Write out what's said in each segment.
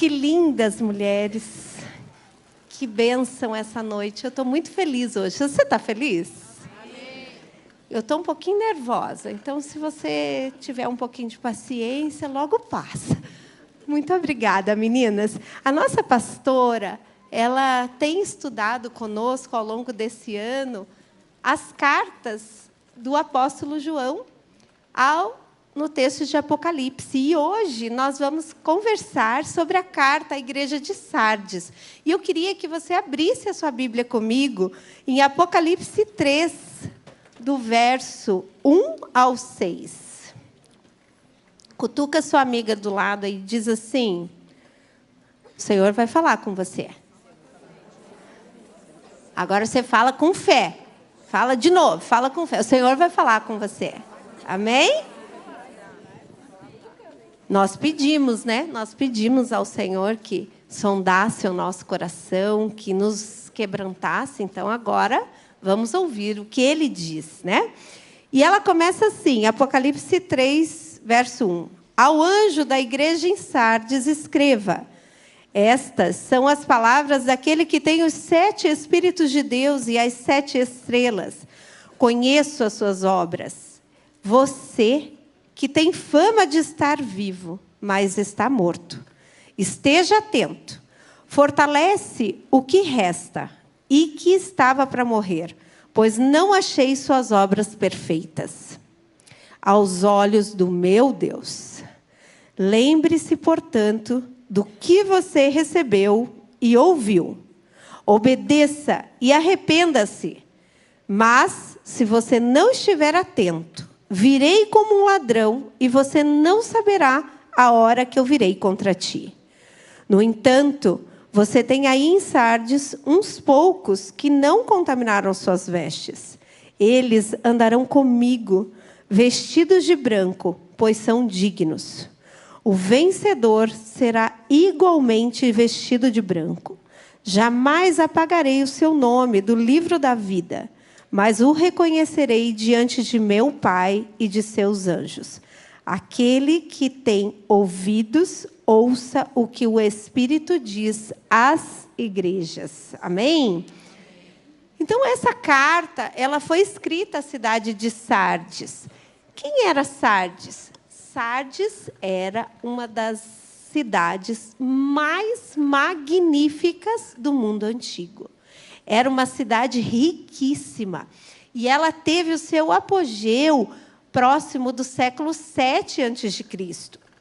que lindas mulheres. Que bênção essa noite. Eu estou muito feliz hoje. Você está feliz? Amém. Eu estou um pouquinho nervosa. Então, se você tiver um pouquinho de paciência, logo passa. Muito obrigada, meninas. A nossa pastora, ela tem estudado conosco, ao longo desse ano, as cartas do apóstolo João no texto de Apocalipse. E hoje nós vamos conversar sobre a carta à igreja de Sardes. E eu queria que você abrisse a sua Bíblia comigo em Apocalipse 3, do verso 1 ao 6. Cutuca sua amiga do lado e diz assim: o Senhor vai falar com você. Agora você fala com fé. Fala de novo, fala com fé. O Senhor vai falar com você. Amém? Nós pedimos, né? Nós pedimos ao Senhor que sondasse o nosso coração, que nos quebrantasse. Então, agora, vamos ouvir o que Ele diz, né? E ela começa assim, Apocalipse 3, verso 1. Ao anjo da igreja em Sardes, escreva: estas são as palavras daquele que tem os 7 Espíritos de Deus e as 7 estrelas. Conheço as suas obras. Você que tem fama de estar vivo, mas está morto. Esteja atento. Fortalece o que resta e que estava para morrer, pois não achei suas obras perfeitas aos olhos do meu Deus. Lembre-se, portanto, do que você recebeu e ouviu. Obedeça e arrependa-se. Mas, se você não estiver atento, virei como um ladrão e você não saberá a hora que eu virei contra ti. No entanto, você tem aí em Sardes uns poucos que não contaminaram suas vestes. Eles andarão comigo, vestidos de branco, pois são dignos. O vencedor será igualmente vestido de branco. Jamais apagarei o seu nome do livro da vida, mas o reconhecerei diante de meu Pai e de seus anjos. Aquele que tem ouvidos, ouça o que o Espírito diz às igrejas. Amém? Então, essa carta, ela foi escrita à cidade de Sardes. Quem era Sardes? Sardes era uma das cidades mais magníficas do mundo antigo. Era uma cidade riquíssima. E ela teve o seu apogeu próximo do século 7 a.C.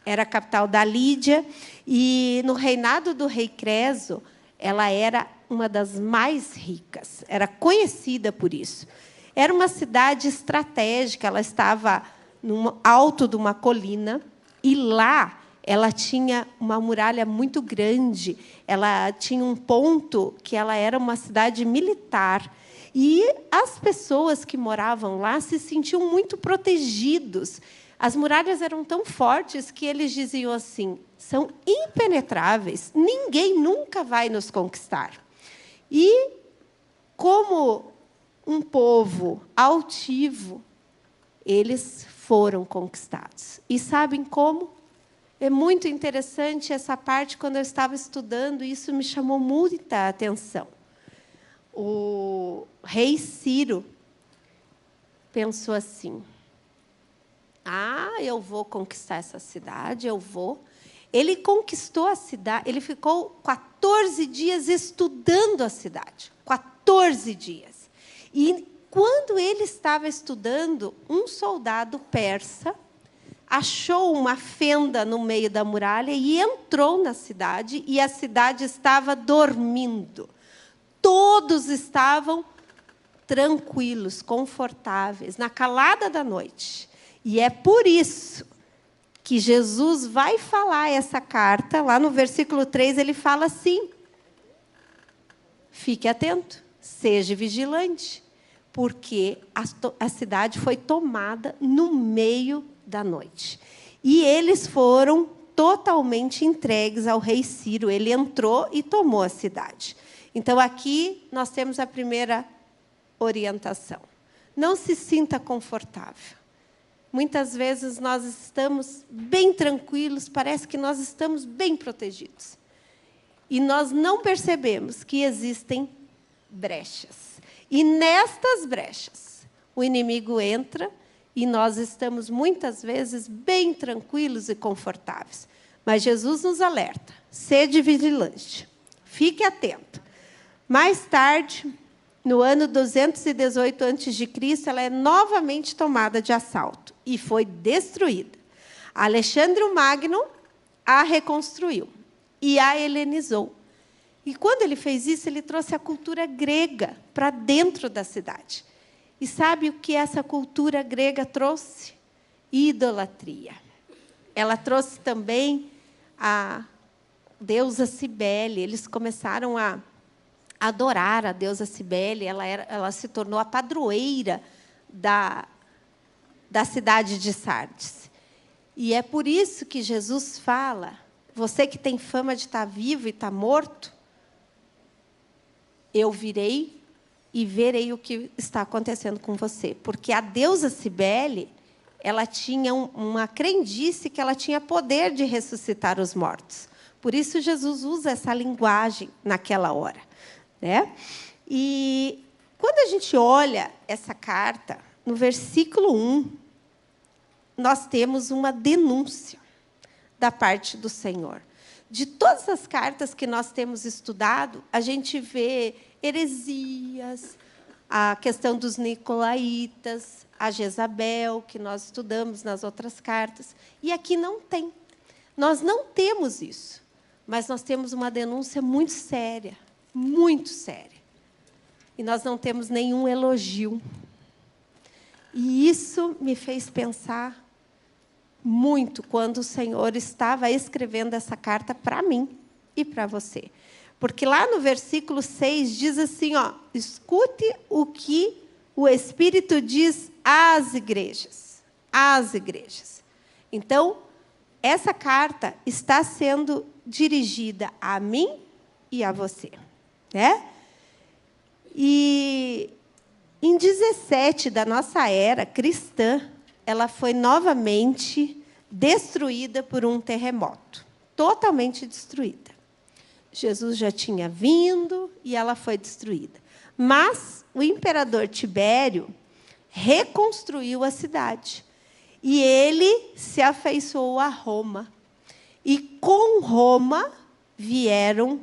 Era a capital da Lídia. E, no reinado do rei Creso, ela era uma das mais ricas. Era conhecida por isso. Era uma cidade estratégica. Ela estava no alto de uma colina. E lá ela tinha uma muralha muito grande. Ela tinha um ponto que ela era uma cidade militar. E as pessoas que moravam lá se sentiam muito protegidos. As muralhas eram tão fortes que eles diziam assim: são impenetráveis, ninguém nunca vai nos conquistar. E, como um povo altivo, eles foram conquistados. E sabem como? É muito interessante essa parte. Quando eu estava estudando, isso me chamou muita atenção. O rei Ciro pensou assim: eu vou conquistar essa cidade, eu vou. Ele conquistou a cidade, ele ficou 14 dias estudando a cidade. 14 dias. E, quando ele estava estudando, um soldado persa achou uma fenda no meio da muralha e entrou na cidade, e a cidade estava dormindo. Todos estavam tranquilos, confortáveis, na calada da noite. E é por isso que Jesus vai falar essa carta. Lá no versículo 3, ele fala assim: fique atento, seja vigilante, porque a cidade foi tomada no meio da noite. E eles foram totalmente entregues ao rei Ciro. Ele entrou e tomou a cidade. Então, aqui nós temos a primeira orientação. Não se sinta confortável. Muitas vezes nós estamos bem tranquilos, parece que nós estamos bem protegidos. e nós não percebemos que existem brechas. E nestas brechas, o inimigo entra e nós estamos, muitas vezes, bem tranquilos e confortáveis. Mas Jesus nos alerta: sede vigilante, fique atento. Mais tarde, no ano 218 a.C., ela é novamente tomada de assalto e foi destruída. Alexandre o Magno a reconstruiu e a helenizou. E quando ele fez isso, ele trouxe a cultura grega para dentro da cidade. E sabe o que essa cultura grega trouxe? Idolatria. Ela trouxe também a deusa Cibele. Eles começaram a adorar a deusa Cibele. Ela se tornou a padroeira da cidade de Sardes. E é por isso que Jesus fala: você que tem fama de estar vivo e estar morto, eu virei e verei o que está acontecendo com você. Porque a deusa Cibele, ela tinha uma crendice que ela tinha poder de ressuscitar os mortos. Por isso, Jesus usa essa linguagem naquela hora, né? E, quando a gente olha essa carta, no versículo 1, nós temos uma denúncia da parte do Senhor. De todas as cartas que nós temos estudado, a gente vê heresias, a questão dos nicolaítas, a Jezabel, que nós estudamos nas outras cartas. E aqui não tem. Nós não temos isso, mas nós temos uma denúncia muito séria, muito séria. E nós não temos nenhum elogio. E isso me fez pensar muito quando o Senhor estava escrevendo essa carta para mim e para você. Porque lá no versículo 6 diz assim, ó: escute o que o Espírito diz às igrejas. Às igrejas. Então, essa carta está sendo dirigida a mim e a você, né? E em 17 da nossa era cristã, ela foi novamente destruída por um terremoto. Totalmente destruída. Jesus já tinha vindo e ela foi destruída. Mas o imperador Tibério reconstruiu a cidade. E ele se afeiçoou a Roma. E com Roma vieram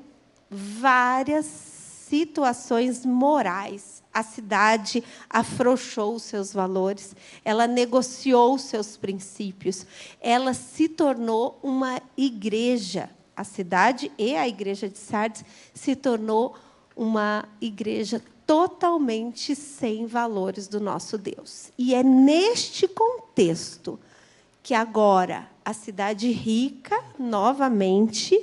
várias situações morais. A cidade afrouxou os seus valores, ela negociou os seus princípios, ela se tornou uma igreja. A cidade e a igreja de Sardes se tornou uma igreja totalmente sem valores do nosso Deus. E é neste contexto que agora a cidade rica, novamente,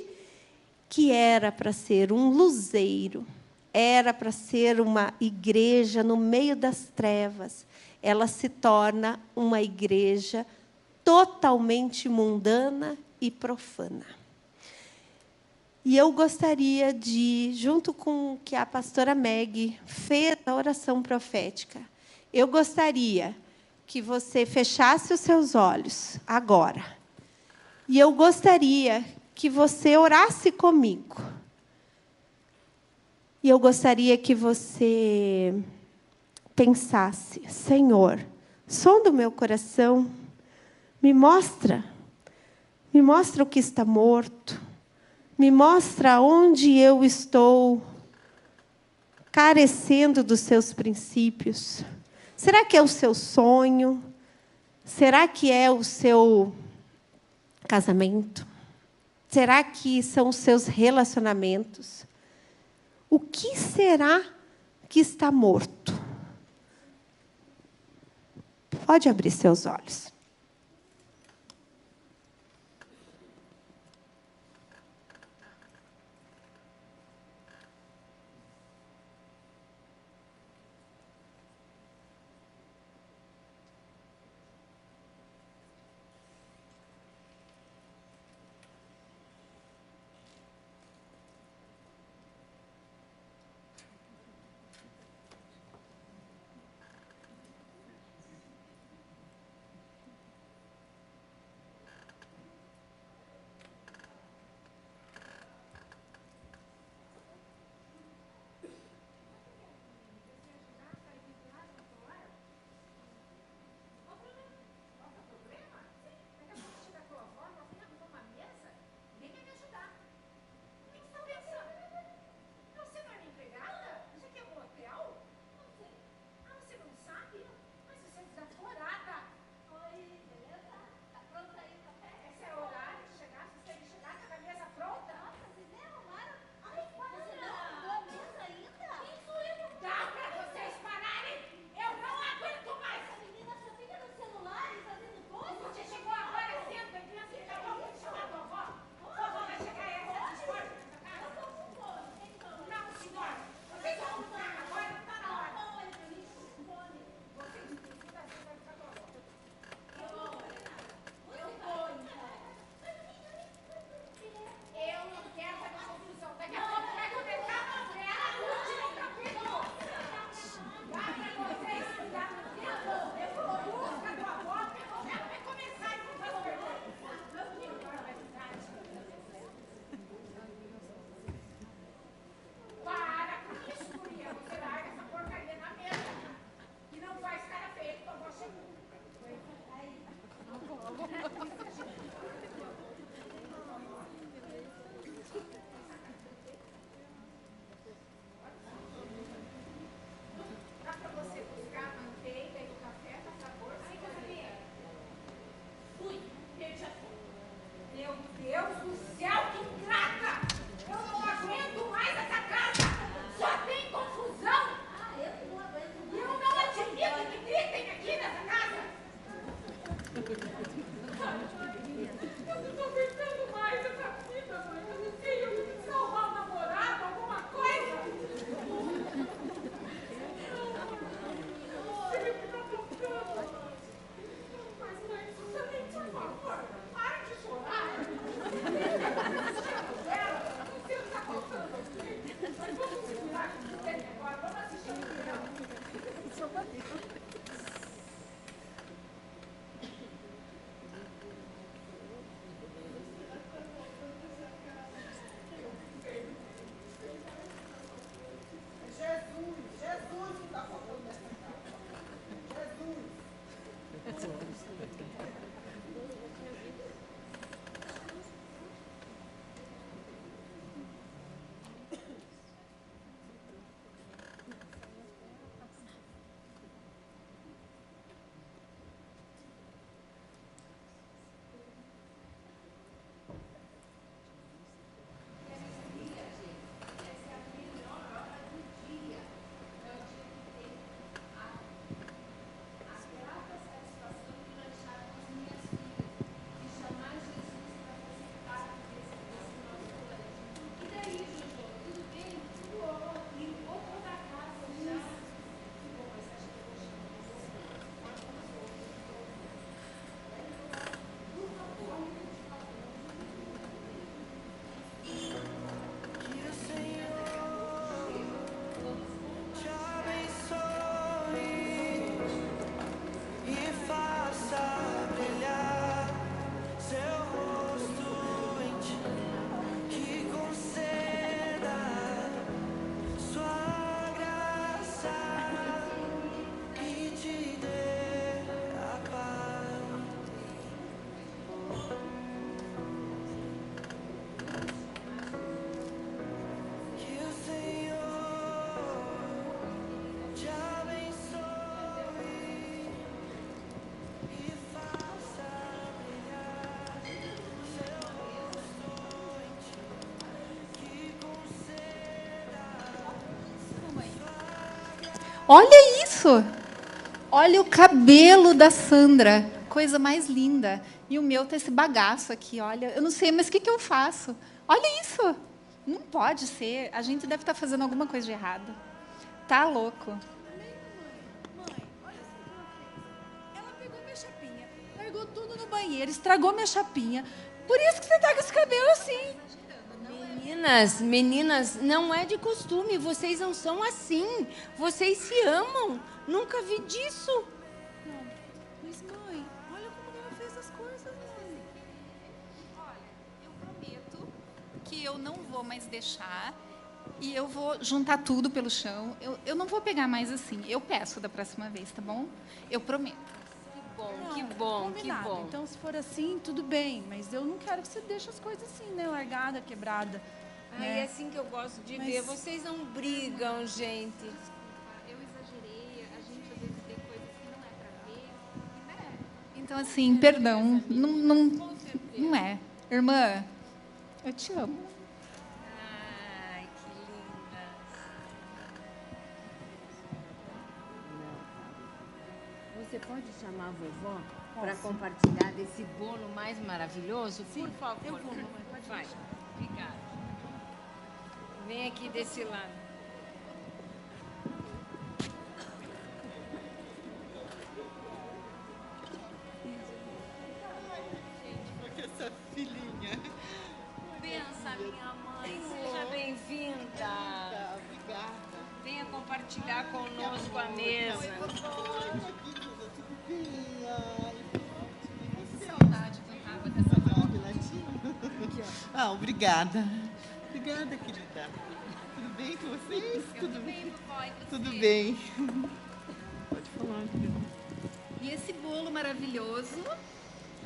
que era para ser um luzeiro, era para ser uma igreja no meio das trevas, ela se torna uma igreja totalmente mundana e profana. E eu gostaria de, junto com o que a pastora Meg fez a oração profética, eu gostaria que você fechasse os seus olhos agora. E eu gostaria que você orasse comigo. E eu gostaria que você pensasse: Senhor, sonda o meu coração, me mostra o que está morto, me mostra onde eu estou carecendo dos seus princípios. Será que é o seu sonho? Será que é o seu casamento? Será que são os seus relacionamentos? O que será que está morto? Pode abrir seus olhos. Olha isso! Olha o cabelo da Sandra. Coisa mais linda. E o meu tá esse bagaço aqui, olha. Eu não sei, mas o que eu faço? Olha isso! Não pode ser. A gente deve estar fazendo alguma coisa de errado. Tá louco. Mãe, olha só o que ela fez. Ela pegou minha chapinha, largou tudo no banheiro, estragou minha chapinha. Por isso que você tá com esse cabelo assim. Meninas, não é de costume. Vocês não são assim. Vocês se amam. Nunca vi disso. Mas, mãe, olha como ela fez as coisas, mãe. Olha, eu prometo que eu não vou mais deixar e eu vou juntar tudo pelo chão. Eu não vou pegar mais assim. Eu peço da próxima vez, tá bom? Eu prometo. Que bom, que Combinado. bom. Então, se for assim, tudo bem. Mas eu não quero que você deixe as coisas assim, né? Largada, quebrada. É assim que eu gosto de ver. Vocês não brigam, gente. Eu exagerei, a gente às vezes vê coisas que não é pra ver, né? Então, assim, perdão, não é. Irmã, eu te amo. Ai, que linda. Você pode chamar a vovó para compartilhar desse bolo mais maravilhoso? Sim, por favor. Eu vou, mamãe, pode Vai. deixar. Obrigada. Vem aqui desse lado. Essa filhinha. Bença, minha mãe. Seja bem-vinda. Obrigada. Venha compartilhar conosco a mesa. Tudo bem? Ai, Que saudade que eu tava dessa que latinho. Ah, obrigada. Obrigada, querida. Tudo bem com vocês? Tudo bem, vovó, e você? Tudo bem. Pode falar, querida. E esse bolo maravilhoso,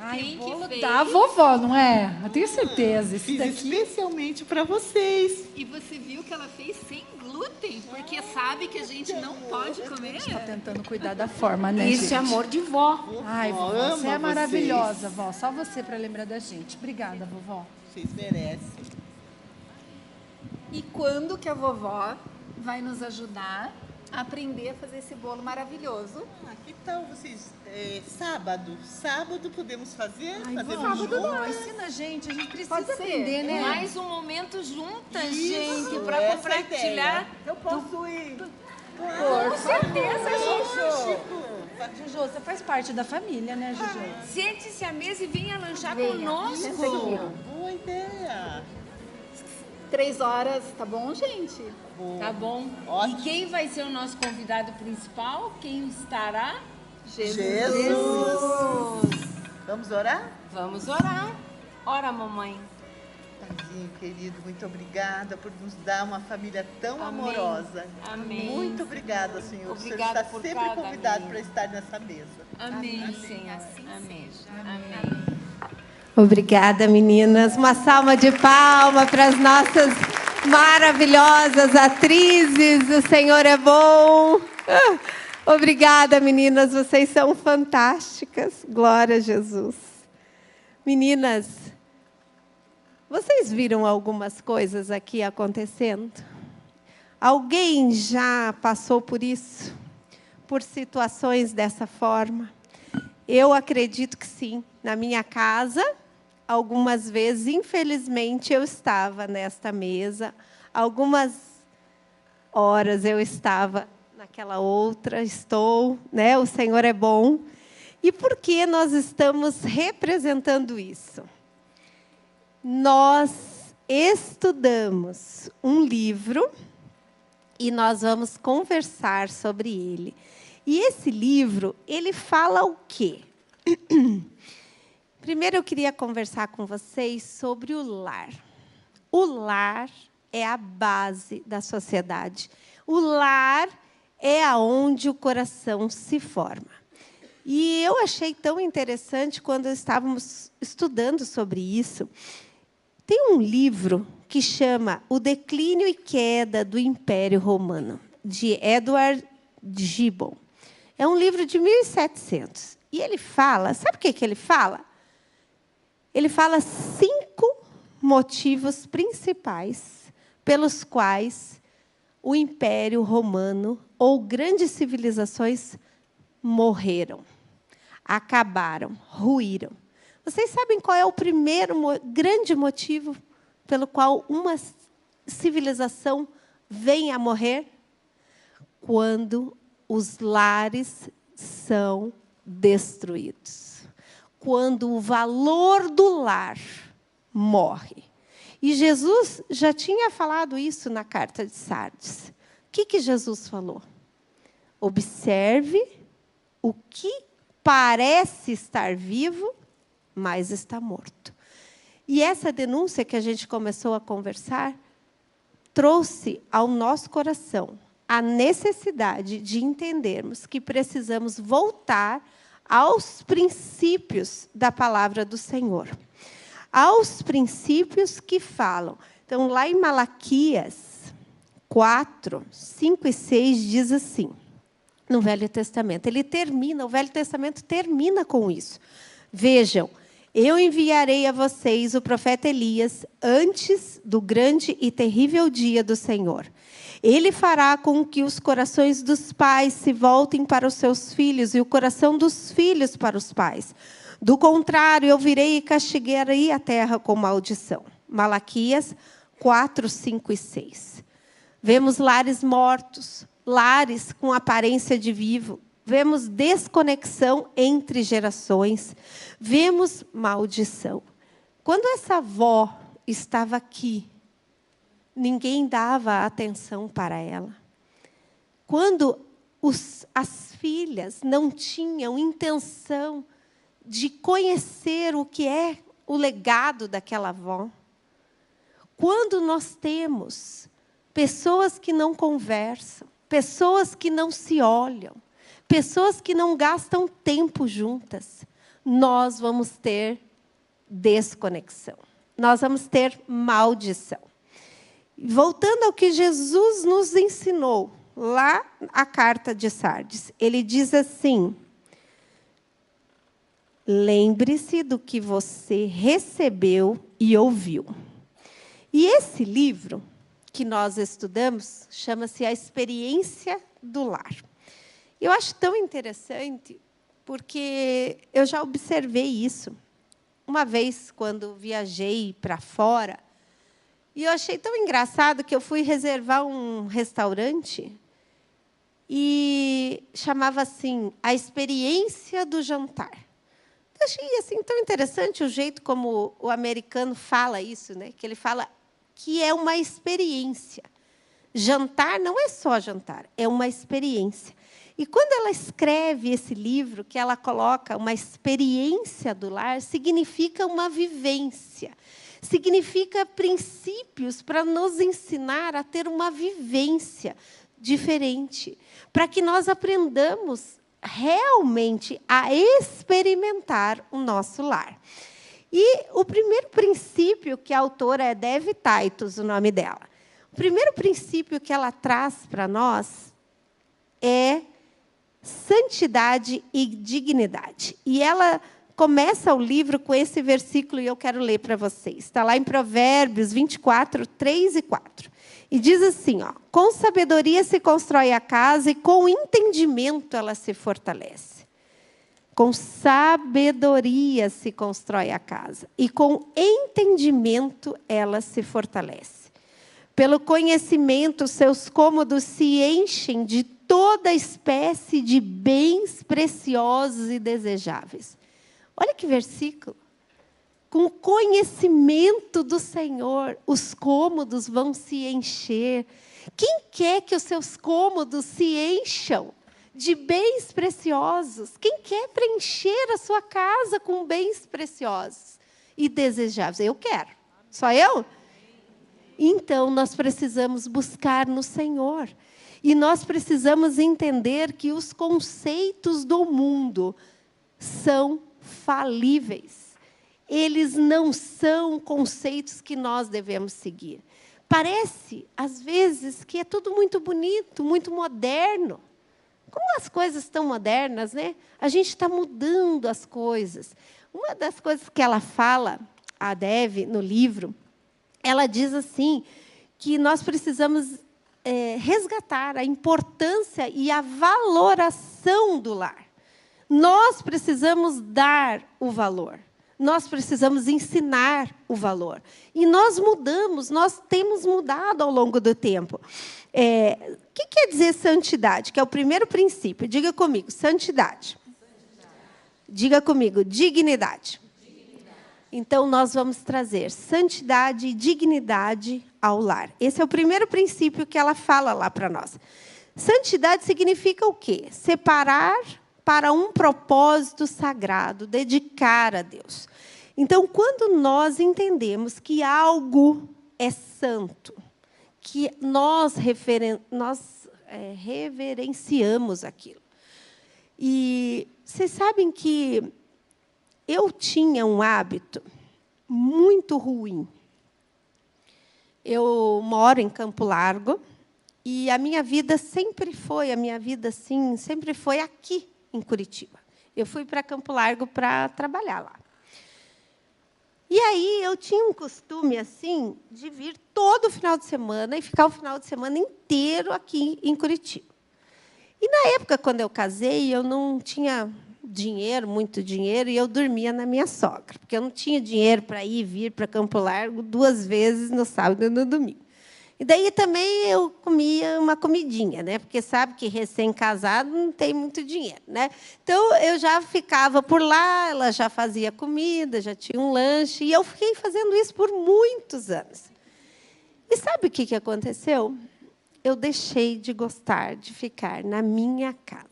Ai, quem o bolo que fez? da vovó, não é? Eu tenho certeza. Esse Fiz daqui... especialmente para vocês. E você viu que ela fez sem glúten, porque sabe que a gente não pode comer. Tá tentando cuidar da forma, né, Isso gente? é amor de vó. Ai, Vovó, vovó, você é ama maravilhosa, vocês. vó. Só você para lembrar da gente. Obrigada, vovó. Vocês merecem. E quando que a vovó vai nos ajudar a aprender a fazer esse bolo maravilhoso? Ah, que tal vocês? Sábado. Sábado podemos fazer? Ai, Fazemos vó, juntas? ensina a gente. A gente precisa Pode ser. aprender, né? Mais um momento juntas, Isso, gente, para essa compartilhar. ideia. Eu posso ir. Com certeza, gente. Juju, você faz parte da família, né, Juju? Sente-se à mesa e venha lanchar conosco. Boa ideia. 3 horas, tá bom, gente? Tá bom. Ótimo. E quem vai ser o nosso convidado principal? Quem estará? Jesus. Vamos orar? Vamos orar. Ora, mamãe. Tadinho, querido, muito obrigada por nos dar uma família tão Amém. amorosa. Amém. Muito obrigada, Senhor. Obrigada o Senhor está por sempre cada convidado menina. para estar nessa mesa. Amém, Senhor. Amém. Amém. Obrigada, meninas. Uma salva de palmas para as nossas maravilhosas atrizes. O Senhor é bom. Obrigada, meninas. Vocês são fantásticas. Glória a Jesus. Meninas, vocês viram algumas coisas aqui acontecendo? Alguém já passou por isso? Por situações dessa forma? Eu acredito que sim. Na minha casa, algumas vezes, infelizmente, eu estava nesta mesa. Algumas horas eu estava naquela outra, estou, né? O Senhor é bom. E por que nós estamos representando isso? Nós estudamos um livro e nós vamos conversar sobre ele. E esse livro, ele fala o quê? Primeiro, eu queria conversar com vocês sobre o lar. O lar é a base da sociedade. O lar é aonde o coração se forma. E eu achei tão interessante quando estávamos estudando sobre isso. Tem um livro que chama O Declínio e Queda do Império Romano, de Edward Gibbon. É um livro de 1700. E ele fala, sabe o que ele fala? Ele fala 5 motivos principais pelos quais o Império Romano ou grandes civilizações morreram, acabaram, ruíram. Vocês sabem qual é o primeiro grande motivo pelo qual uma civilização vem a morrer? Quando os lares são destruídos. Quando o valor do lar morre. E Jesus já tinha falado isso na carta de Sardes. O que Jesus falou? Observe o que parece estar vivo, mas está morto. E essa denúncia que a gente começou a conversar trouxe ao nosso coração a necessidade de entendermos que precisamos voltar aos princípios da palavra do Senhor. Aos princípios que falam. Então, lá em Malaquias 4, 5 e 6, diz assim, no Velho Testamento. O Velho Testamento termina com isso. Vejam, eu enviarei a vocês o profeta Elias antes do grande e terrível dia do Senhor. Ele fará com que os corações dos pais se voltem para os seus filhos e o coração dos filhos para os pais. Do contrário, eu virei e castigarei a terra com maldição. Malaquias 4, 5 e 6. Vemos lares mortos, lares com aparência de vivo. Vemos desconexão entre gerações. Vemos maldição. Quando essa avó estava aqui, ninguém dava atenção para ela. Quando as filhas não tinham intenção de conhecer o que é o legado daquela avó. Quando nós temos pessoas que não conversam, pessoas que não se olham, pessoas que não gastam tempo juntas, nós vamos ter desconexão. Nós vamos ter maldição. Voltando ao que Jesus nos ensinou, lá a carta de Sardes, ele diz assim: lembre-se do que você recebeu e ouviu. E esse livro que nós estudamos chama-se A Experiência do Lar. Eu acho tão interessante, porque eu já observei isso. Uma vez, quando viajei para fora, e eu achei tão engraçado que eu fui reservar um restaurante e chamava assim, A Experiência do Jantar. Eu achei assim, tão interessante o jeito como o americano fala isso, né? Que ele fala que é uma experiência. Jantar não é só jantar, é uma experiência. E quando ela escreve esse livro, que ela coloca uma experiência do lar, significa uma vivência. Significa princípios para nos ensinar a ter uma vivência diferente, para que nós aprendamos realmente a experimentar o nosso lar. E o primeiro princípio que a autora é Devi Titus, o nome dela. O primeiro princípio que ela traz para nós é santidade e dignidade. E ela começa o livro com esse versículo, e eu quero ler para vocês. Está lá em Provérbios 24, 3 e 4. E diz assim, ó, com sabedoria se constrói a casa e com entendimento ela se fortalece. Com sabedoria se constrói a casa e com entendimento ela se fortalece. Pelo conhecimento, seus cômodos se enchem de toda espécie de bens preciosos e desejáveis. Olha que versículo. Com o conhecimento do Senhor, os cômodos vão se encher. Quem quer que os seus cômodos se encham de bens preciosos? Quem quer preencher a sua casa com bens preciosos e desejáveis? Eu quero. Só eu? Então, nós precisamos buscar no Senhor. E nós precisamos entender que os conceitos do mundo são falíveis. Eles não são conceitos que nós devemos seguir. Parece, às vezes, que é tudo muito bonito, muito moderno. Como as coisas estão modernas, né? A gente está mudando as coisas. Uma das coisas que ela fala, a Devi, no livro, ela diz assim, que nós precisamos resgatar a importância e a valoração do lar. Nós precisamos dar o valor. Nós precisamos ensinar o valor. E nós mudamos, nós temos mudado ao longo do tempo. O que quer dizer santidade? Que é o primeiro princípio. Diga comigo, santidade. Diga comigo, dignidade. Então, nós vamos trazer santidade e dignidade ao lar. Esse é o primeiro princípio que ela fala lá para nós. Santidade significa o quê? Separar para um propósito sagrado, dedicar a Deus. Então, quando nós entendemos que algo é santo, que nós reverenciamos aquilo. E vocês sabem que eu tinha um hábito muito ruim. Eu moro em Campo Largo e a minha vida sempre foi aqui em Curitiba. Eu fui para Campo Largo para trabalhar lá. E aí eu tinha um costume assim de vir todo final de semana e ficar o final de semana inteiro aqui em Curitiba. E na época, quando eu casei, eu não tinha muito dinheiro, e eu dormia na minha sogra, porque eu não tinha dinheiro para ir e vir para Campo Largo 2 vezes no sábado e no domingo. E daí também eu comia uma comidinha, né? Porque sabe que recém-casado não tem muito dinheiro, né? Então eu já ficava por lá, ela já fazia comida, já tinha um lanche, e eu fiquei fazendo isso por muitos anos. E sabe o que aconteceu? Eu deixei de gostar de ficar na minha casa.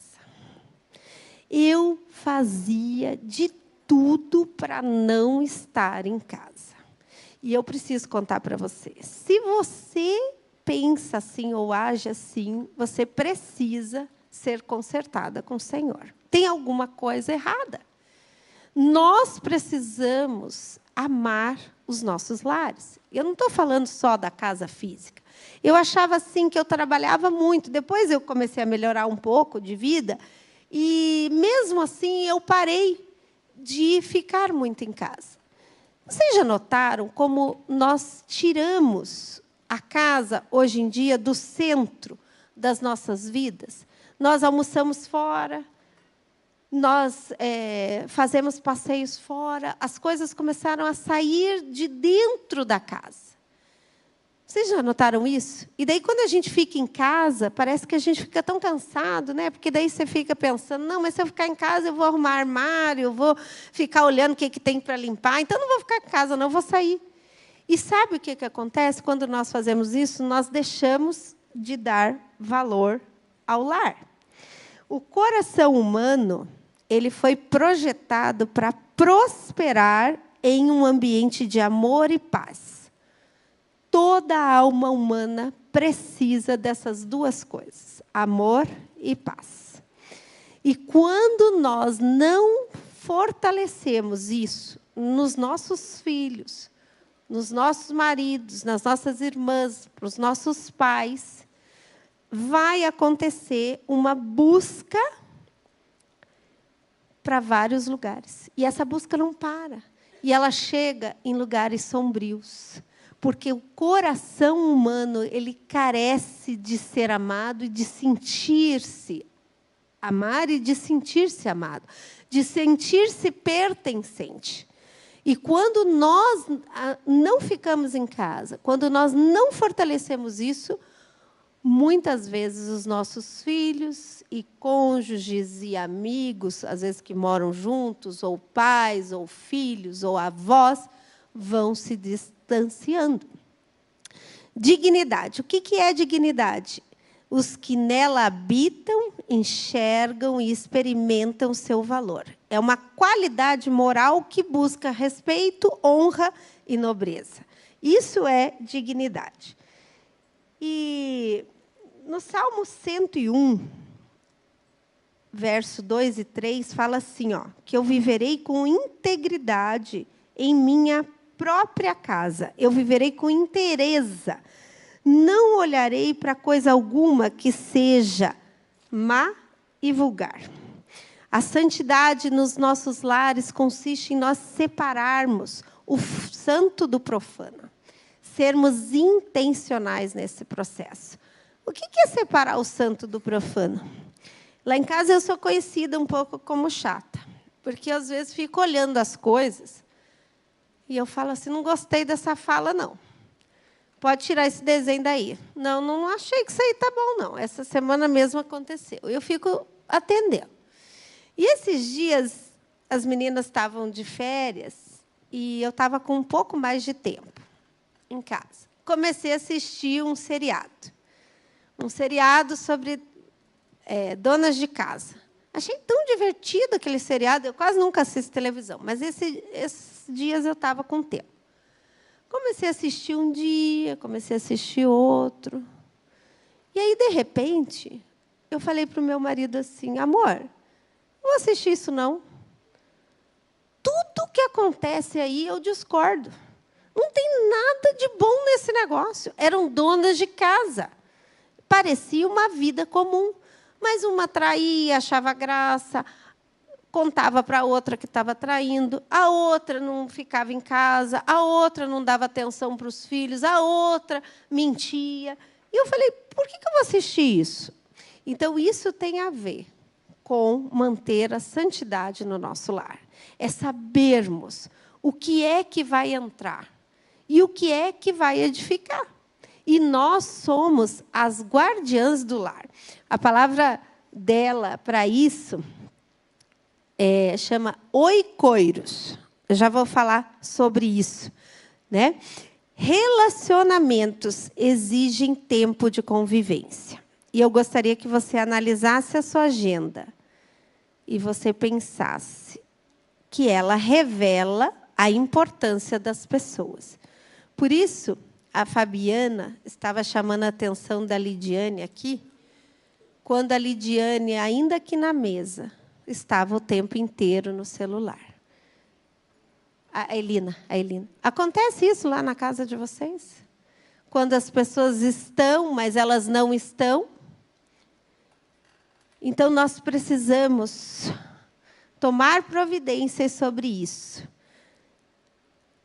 Eu fazia de tudo para não estar em casa. E eu preciso contar para você. Se você pensa assim ou age assim, você precisa ser consertada com o Senhor. Tem alguma coisa errada. Nós precisamos amar os nossos lares. Eu não estou falando só da casa física. Eu achava assim que eu trabalhava muito. Depois eu comecei a melhorar um pouco de vida. E, mesmo assim, eu parei de ficar muito em casa. Vocês já notaram como nós tiramos a casa, hoje em dia, do centro das nossas vidas? Nós almoçamos fora, nós fazemos passeios fora, as coisas começaram a sair de dentro da casa. Vocês já notaram isso? E daí, quando a gente fica em casa, parece que a gente fica tão cansado, né? Porque daí você fica pensando, não, mas se eu ficar em casa, eu vou arrumar armário, eu vou ficar olhando o que tem para limpar, então não vou ficar em casa, não, eu vou sair. E sabe o que acontece quando nós fazemos isso? Nós deixamos de dar valor ao lar. O coração humano, ele foi projetado para prosperar em um ambiente de amor e paz. Toda a alma humana precisa dessas 2 coisas, amor e paz. E quando nós não fortalecemos isso nos nossos filhos, nos nossos maridos, nas nossas irmãs, para os nossos pais, vai acontecer uma busca para vários lugares. E essa busca não para. E ela chega em lugares sombrios. Porque o coração humano, ele carece de ser amado e de sentir-se amar e de sentir-se amado, de sentir-se pertencente. E quando nós não ficamos em casa, quando nós não fortalecemos isso, muitas vezes os nossos filhos e cônjuges e amigos, às vezes que moram juntos, ou pais, ou filhos, ou avós, vão se distanciando. Dignidade. O que é dignidade? Os que nela habitam, enxergam e experimentam seu valor. É uma qualidade moral que busca respeito, honra e nobreza. Isso é dignidade. E no Salmo 101, verso 2 e 3, fala assim, que eu viverei com integridade em minha própria casa. Eu viverei com inteireza. Não olharei para coisa alguma que seja má e vulgar. A santidade nos nossos lares consiste em nós separarmos o santo do profano. Sermos intencionais nesse processo. O que é separar o santo do profano? Lá em casa eu sou conhecida um pouco como chata, porque às vezes fico olhando as coisas e eu falo assim, não gostei dessa fala, não. Pode tirar esse desenho daí. Não, não achei que isso aí está bom, não. Essa semana mesmo aconteceu. Eu fico atendendo. E esses dias, as meninas estavam de férias e eu estava com um pouco mais de tempo em casa. Comecei a assistir um seriado. Um seriado sobre donas de casa. Achei tão divertido aquele seriado. Eu quase nunca assisto televisão, mas esses dias eu estava com tempo. Comecei a assistir um dia, comecei a assistir outro. E aí, de repente, eu falei para o meu marido assim, amor, não vou assistir isso, não. Tudo que acontece aí, eu discordo. Não tem nada de bom nesse negócio. Eram donas de casa. Parecia uma vida comum. Mas uma traía, achava graça, contava para a outra que estava traindo, a outra não ficava em casa, a outra não dava atenção para os filhos, a outra mentia. E eu falei, por que eu vou assistir isso? Então, isso tem a ver com manter a santidade no nosso lar. É sabermos o que é que vai entrar e o que é que vai edificar. E nós somos as guardiãs do lar. A palavra dela para isso chama oikoiros. Eu já vou falar sobre isso, né? Relacionamentos exigem tempo de convivência. E eu gostaria que você analisasse a sua agenda e você pensasse que ela revela a importância das pessoas. Por isso, a Fabiana estava chamando a atenção da Lidiane aqui, quando a Lidiane, ainda aqui na mesa, estava o tempo inteiro no celular. A Elina. Acontece isso lá na casa de vocês? Quando as pessoas estão, mas elas não estão? Então, nós precisamos tomar providências sobre isso.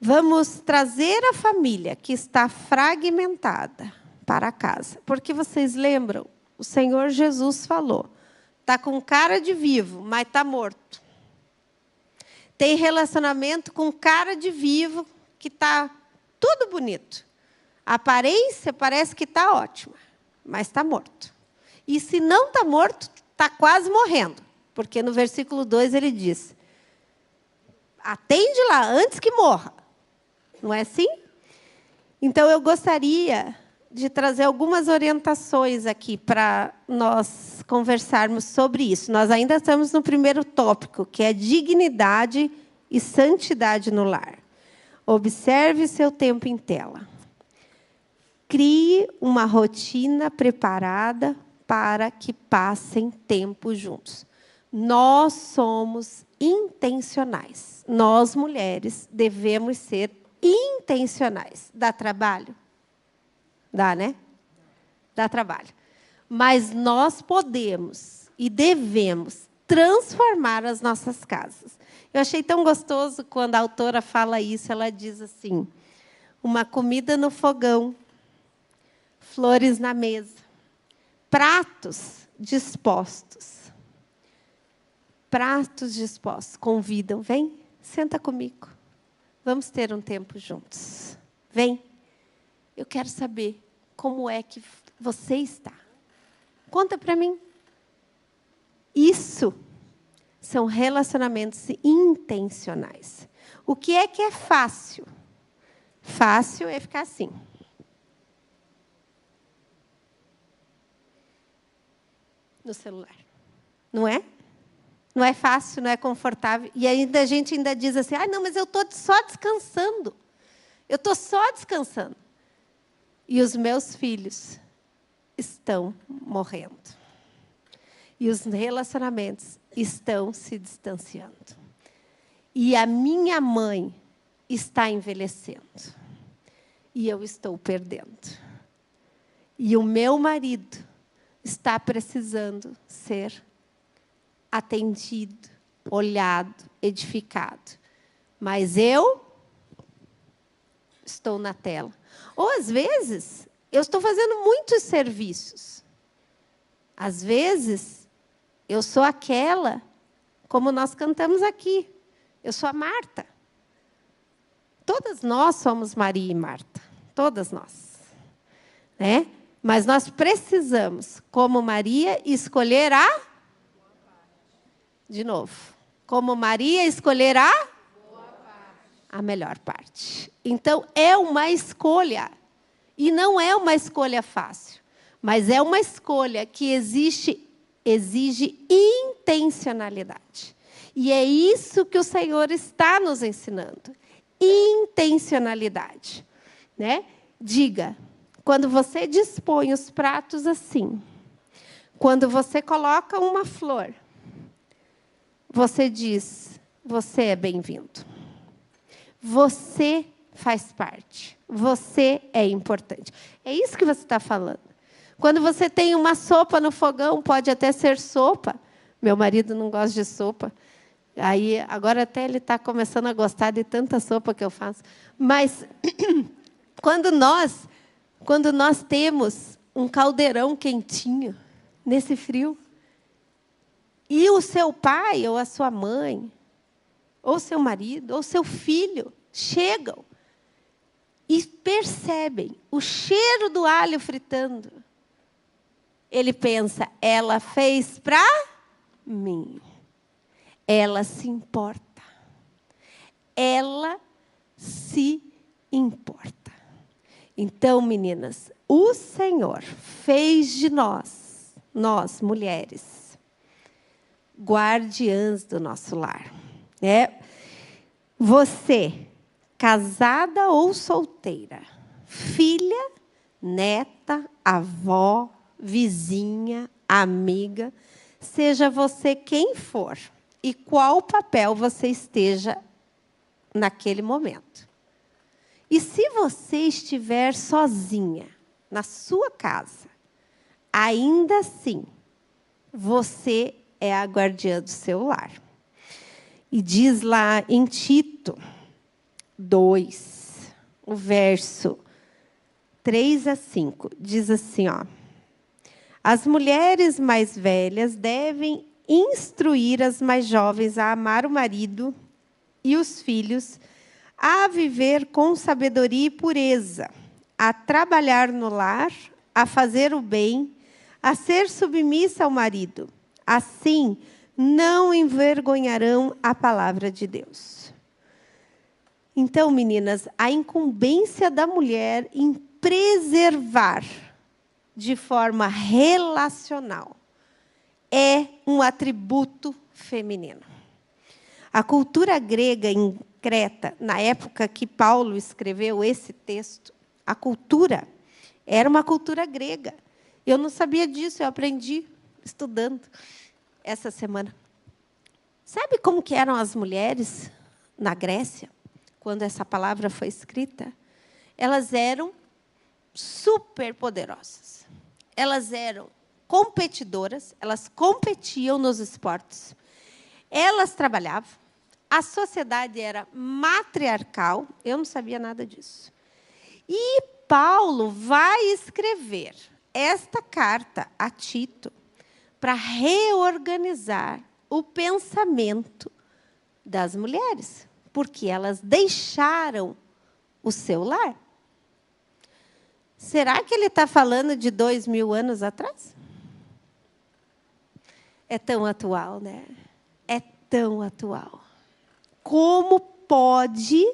Vamos trazer a família que está fragmentada para casa. Porque vocês lembram? O Senhor Jesus falou, está com cara de vivo, mas está morto. Tem relacionamento com cara de vivo, que está tudo bonito. A aparência parece que está ótima, mas está morto. E se não está morto, está quase morrendo. Porque no versículo 2 ele diz, atende lá, antes que morra. Não é assim? Então, eu gostaria de trazer algumas orientações aqui para nós conversarmos sobre isso. Nós ainda estamos no primeiro tópico, que é dignidade e santidade no lar. Observe seu tempo em tela. Crie uma rotina preparada para que passem tempo juntos. Nós somos intencionais. Nós, mulheres, devemos ser intencionais. Dá trabalho? Dá, né? Dá trabalho. Mas nós podemos e devemos transformar as nossas casas. Eu achei tão gostoso quando a autora fala isso. Ela diz assim, uma comida no fogão, flores na mesa, pratos dispostos. Pratos dispostos. Convidam, vem, senta comigo. Vamos ter um tempo juntos. Vem. Eu quero saber como é que você está. Conta para mim. Isso são relacionamentos intencionais. O que é fácil? Fácil é ficar assim. No celular. Não é? Não é fácil, não é confortável. E ainda a gente ainda diz assim, não, mas eu estou só descansando. Eu estou só descansando. E os meus filhos estão morrendo. E os relacionamentos estão se distanciando. E a minha mãe está envelhecendo. E eu estou perdendo. E o meu marido está precisando ser atendido, olhado, edificado. Mas eu estou na tela. Ou, às vezes, eu estou fazendo muitos serviços. Às vezes, eu sou aquela, como nós cantamos aqui, eu sou a Marta. Todas nós somos Maria e Marta, todas nós. Né? Mas nós precisamos, como Maria, escolher de novo, como Maria, escolher a melhor parte. Então, é uma escolha. E não é uma escolha fácil, mas é uma escolha que exige intencionalidade. E é isso que o Senhor está nos ensinando. Intencionalidade. Né? Diga, quando você dispõe os pratos assim, quando você coloca uma flor, você diz, você é bem-vindo. Você faz parte. Você é importante. É isso que você está falando. Quando você tem uma sopa no fogão, pode até ser sopa. Meu marido não gosta de sopa. Aí, agora até ele está começando a gostar de tanta sopa que eu faço. Mas, quando nós temos um caldeirão quentinho, nesse frio, e o seu pai, ou a sua mãe, ou seu marido, ou seu filho, chegam e percebem o cheiro do alho fritando. Ele pensa, ela fez para mim. Ela se importa. Ela se importa. Então, meninas, o Senhor fez de nós mulheres, guardiãs do nosso lar. Você, casada ou solteira, filha, neta, avó, vizinha, amiga, seja você quem for e qual papel você esteja naquele momento. E se você estiver sozinha na sua casa, ainda assim, você é a guardiã do seu lar. E diz lá em Tito 2, o verso 3 a 5, diz assim, ó: as mulheres mais velhas devem instruir as mais jovens a amar o marido e os filhos, a viver com sabedoria e pureza, a trabalhar no lar, a fazer o bem, a ser submissa ao marido. Assim, não envergonharão a palavra de Deus. Então, meninas, a incumbência da mulher em preservar de forma relacional é um atributo feminino. A cultura grega em Creta, na época que Paulo escreveu esse texto, a cultura era uma cultura grega. Eu não sabia disso, eu aprendi estudando essa semana. Sabe como que eram as mulheres na Grécia, quando essa palavra foi escrita? Elas eram superpoderosas. Elas eram competidoras, elas competiam nos esportes. Elas trabalhavam. A sociedade era matriarcal. Eu não sabia nada disso. E Paulo vai escrever esta carta a Tito para reorganizar o pensamento das mulheres, porque elas deixaram o seu lar. Será que ele está falando de 2000 anos atrás? É tão atual, né? É tão atual. Como pode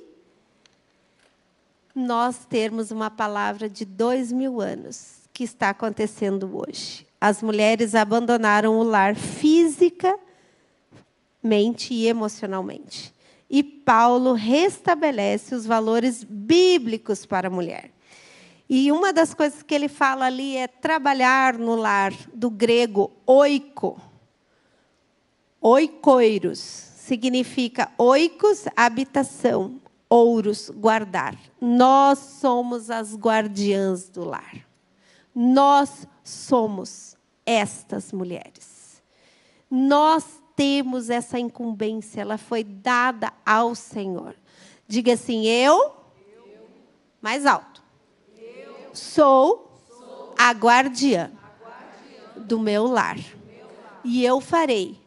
nós termos uma palavra de 2000 anos que está acontecendo hoje? As mulheres abandonaram o lar fisicamente e emocionalmente. E Paulo restabelece os valores bíblicos para a mulher. E uma das coisas que ele fala ali é trabalhar no lar, do grego oiko. Oikoiros significa oikos, habitação, ouros, guardar. Nós somos as guardiãs do lar. Nós somos estas mulheres. Nós temos essa incumbência, ela foi dada ao Senhor. Diga assim, eu mais alto. Sou a guardiã do meu lar. E eu farei,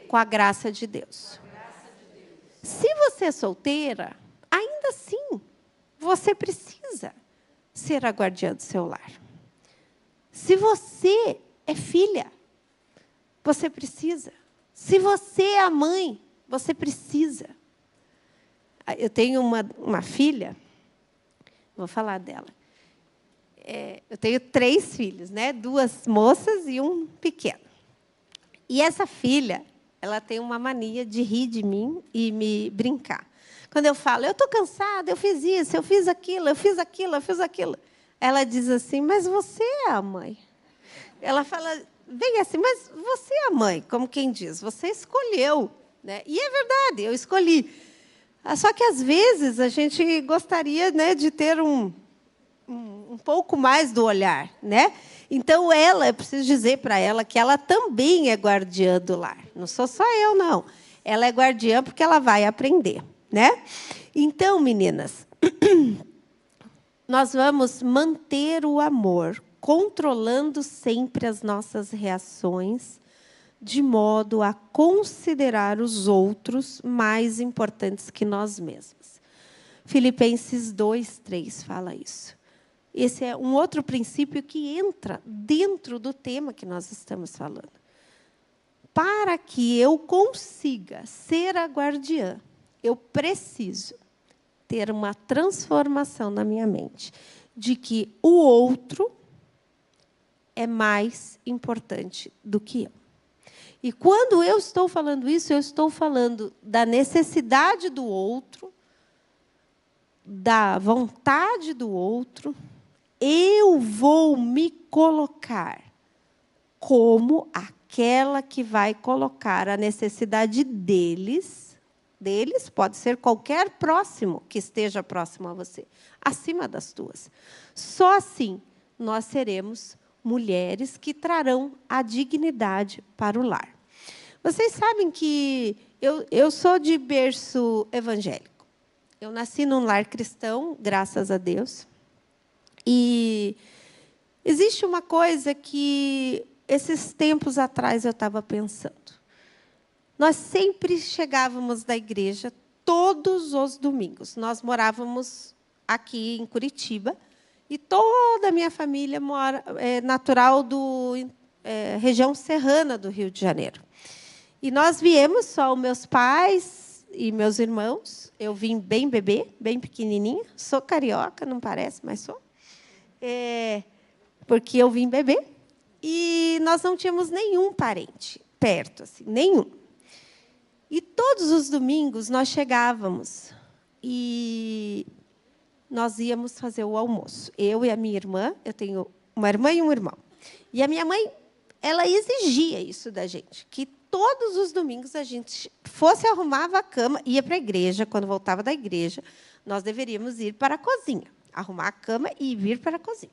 com a graça de Deus. Se você é solteira, ainda assim, você precisa ser a guardiã do seu lar. Se você é filha, você precisa. Se você é a mãe, você precisa. Eu tenho uma filha, vou falar dela. Eu tenho 3 filhos, né? 2 moças e um pequeno. E essa filha, ela tem uma mania de rir de mim e me brincar. Quando eu falo, eu estou cansada, eu fiz isso, eu fiz aquilo, eu fiz aquilo, eu fiz aquilo. Ela diz assim, mas você é a mãe. Ela fala bem assim, mas você é a mãe, como quem diz, você escolheu. Né? E é verdade, eu escolhi. Só que, às vezes, a gente gostaria, né, de ter um pouco mais do olhar. Né? Então, eu preciso dizer para ela que ela também é guardiã do lar. Não sou só eu, não. Ela é guardiã porque ela vai aprender. Né? Então, meninas, nós vamos manter o amor, controlando sempre as nossas reações, de modo a considerar os outros mais importantes que nós mesmos. Filipenses 2:3 fala isso. Esse é um outro princípio que entra dentro do tema que nós estamos falando. Para que eu consiga ser a guardiã, eu preciso ter uma transformação na minha mente de que o outro é mais importante do que eu. E quando eu estou falando isso, eu estou falando da necessidade do outro, da vontade do outro. Eu vou me colocar como aquela que vai colocar a necessidade deles, pode ser qualquer próximo que esteja próximo a você, acima das tuas. Só assim nós seremos mulheres que trarão a dignidade para o lar. Vocês sabem que eu sou de berço evangélico. Eu nasci num lar cristão, graças a Deus. E existe uma coisa que, esses tempos atrás, eu estava pensando. Nós sempre chegávamos da igreja todos os domingos. Nós morávamos aqui em Curitiba, e toda a minha família é natural da região serrana do Rio de Janeiro. E nós viemos, só os meus pais e meus irmãos. Eu vim bem bebê, bem pequenininha. Sou carioca, não parece, mas sou. Porque eu vim bebê. E nós não tínhamos nenhum parente perto, assim, nenhum. E todos os domingos nós chegávamos e nós íamos fazer o almoço. Eu e a minha irmã, eu tenho uma irmã e um irmão. E a minha mãe, ela exigia isso da gente, que todos os domingos a gente arrumava a cama, ia para a igreja. Quando voltava da igreja, nós deveríamos ir para a cozinha, arrumar a cama e vir para a cozinha.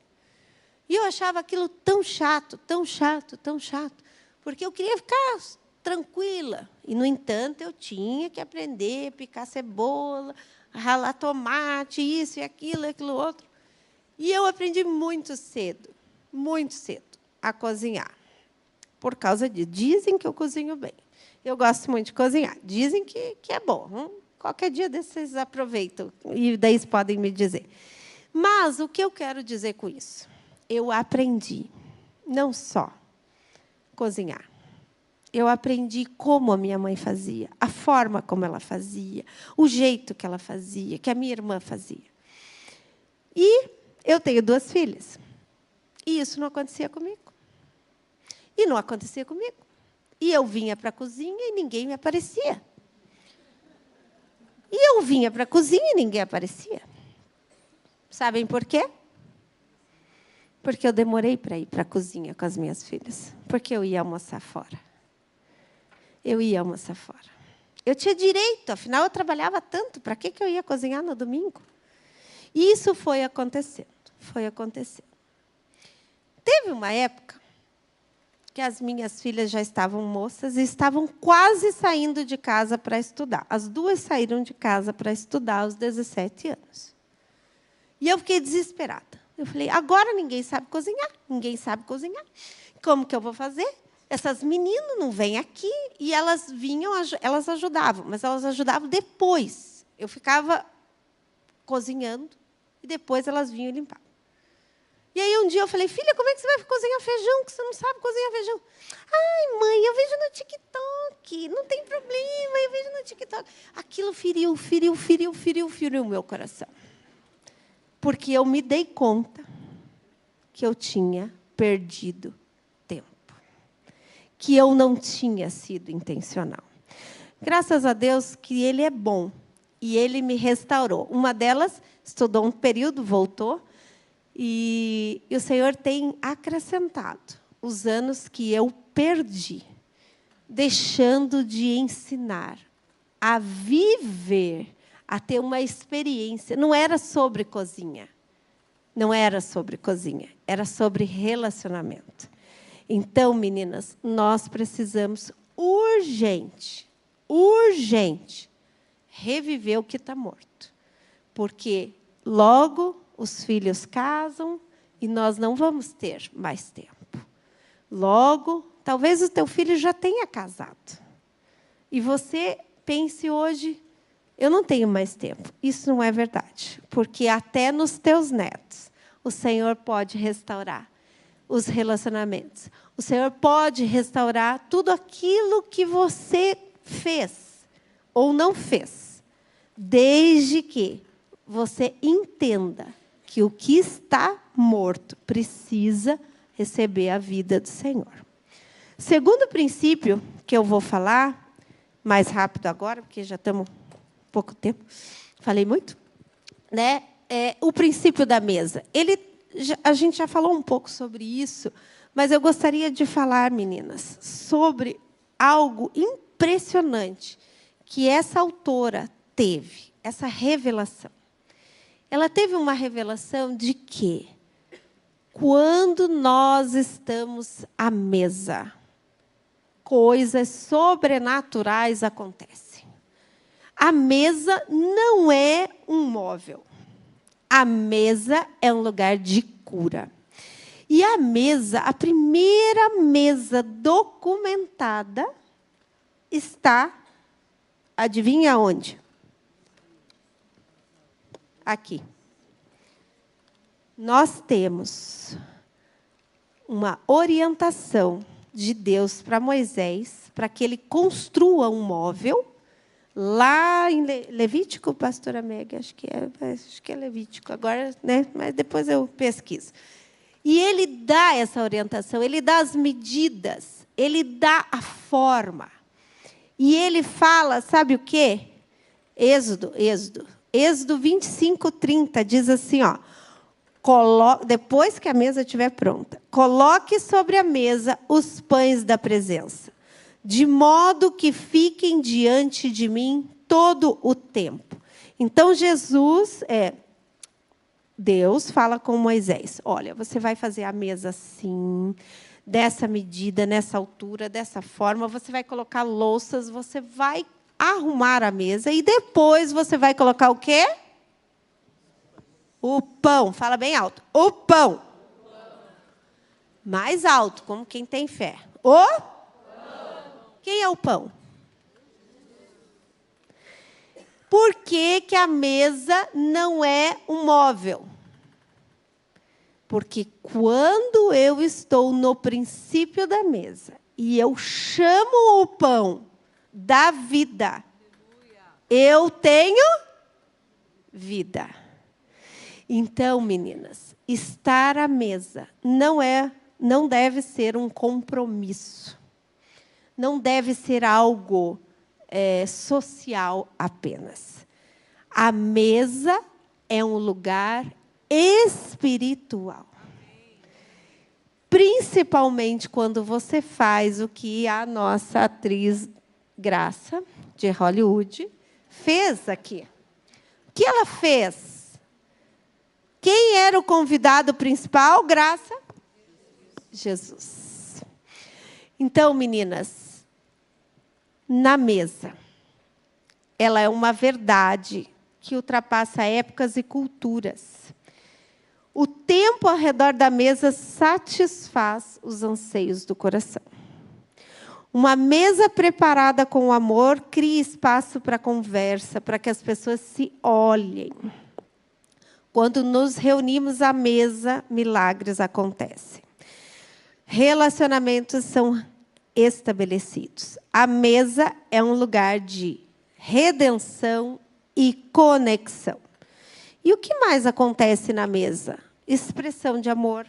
E eu achava aquilo tão chato, tão chato, tão chato, porque eu queria ficar tranquila. E, no entanto, eu tinha que aprender a picar cebola, ralar tomate, isso e aquilo outro. E eu aprendi muito cedo, a cozinhar. Por causa de... Dizem que eu cozinho bem. Eu gosto muito de cozinhar. Dizem que é bom. Qualquer dia desses vocês aproveitam, e daí vocês podem me dizer. Mas o que eu quero dizer com isso? Eu aprendi não só cozinhar. Eu aprendi como a minha mãe fazia, a forma como ela fazia, o jeito que ela fazia, que a minha irmã fazia. E eu tenho 2 filhas. E isso não acontecia comigo. E não acontecia comigo. E eu vinha para a cozinha e ninguém me aparecia. E eu vinha para a cozinha e ninguém aparecia. Sabem por quê? Porque eu demorei para ir para a cozinha com as minhas filhas. Porque eu ia almoçar fora. Eu ia almoçar fora. Eu tinha direito, afinal, eu trabalhava tanto. Para que eu ia cozinhar no domingo? E isso foi acontecendo. Foi acontecendo. Teve uma época que as minhas filhas já estavam moças e estavam quase saindo de casa para estudar. As 2 saíram de casa para estudar aos 17 anos. E eu fiquei desesperada. Eu falei, agora ninguém sabe cozinhar, ninguém sabe cozinhar. Como que eu vou fazer? Essas meninas não vêm aqui, e elas vinham, elas ajudavam, mas elas ajudavam depois. Eu ficava cozinhando, e depois elas vinham e limpavam. E aí, um dia, eu falei, filha, como é que você vai cozinhar feijão, que você não sabe cozinhar feijão? Ai, mãe, eu vejo no TikTok, não tem problema, eu vejo no TikTok. Aquilo feriu o meu coração. Porque eu me dei conta que eu tinha perdido tempo, que eu não tinha sido intencional. Graças a Deus que Ele é bom, e Ele me restaurou. Uma delas estudou um período, voltou, e o Senhor tem acrescentado os anos que eu perdi, deixando de ensinar a viver, a ter uma experiência. Não era sobre cozinha. Não era sobre cozinha. Era sobre relacionamento. Então, meninas, nós precisamos urgente reviver o que está morto. Porque logo os filhos casam e nós não vamos ter mais tempo. Logo, talvez o teu filho já tenha casado. E você pense hoje, eu não tenho mais tempo. Isso não é verdade. Porque até nos teus netos, o Senhor pode restaurar os relacionamentos. O Senhor pode restaurar tudo aquilo que você fez ou não fez. Desde que você entenda que o que está morto precisa receber a vida do Senhor. Segundo princípio que eu vou falar, mais rápido agora, porque já estamos pouco tempo, falei muito, né? É o princípio da mesa. A gente já falou um pouco sobre isso, mas eu gostaria de falar, meninas, sobre algo impressionante que essa autora teve, essa revelação. Ela teve uma revelação de que, quando nós estamos à mesa, coisas sobrenaturais acontecem. A mesa não é um móvel. A mesa é um lugar de cura. E a mesa, a primeira mesa documentada, está, adivinha onde? Aqui. Nós temos uma orientação de Deus para Moisés, para que ele construa um móvel, lá em Levítico, pastora Meg, acho que é Levítico agora, né? Mas depois eu pesquiso. E ele dá essa orientação, ele dá as medidas, ele dá a forma. E ele fala, sabe o quê? Êxodo 25:30 diz assim, ó, depois que a mesa estiver pronta, coloque sobre a mesa os pães da presença, de modo que fiquem diante de mim todo o tempo. Então, Deus fala com Moisés, olha, você vai fazer a mesa assim, dessa medida, nessa altura, dessa forma, você vai colocar louças, você vai arrumar a mesa e depois você vai colocar o quê? O pão. Fala bem alto. O pão. Mais alto, como quem tem fé. O pão. Quem é o pão? Por que que a mesa não é um móvel? Porque quando eu estou no princípio da mesa e eu chamo o pão da vida, eu tenho vida. Então, meninas, estar à mesa não deve ser um compromisso. Não deve ser algo social apenas. A mesa é um lugar espiritual. Principalmente quando você faz o que a nossa atriz Graça, de Hollywood, fez aqui. O que ela fez? Quem era o convidado principal? Graça? Jesus. Então, meninas, na mesa, ela é uma verdade que ultrapassa épocas e culturas. O tempo ao redor da mesa satisfaz os anseios do coração. Uma mesa preparada com amor cria espaço para conversa, para que as pessoas se olhem. Quando nos reunimos à mesa, milagres acontecem. Relacionamentos são estabelecidos. A mesa é um lugar de redenção e conexão. E o que mais acontece na mesa? Expressão de amor,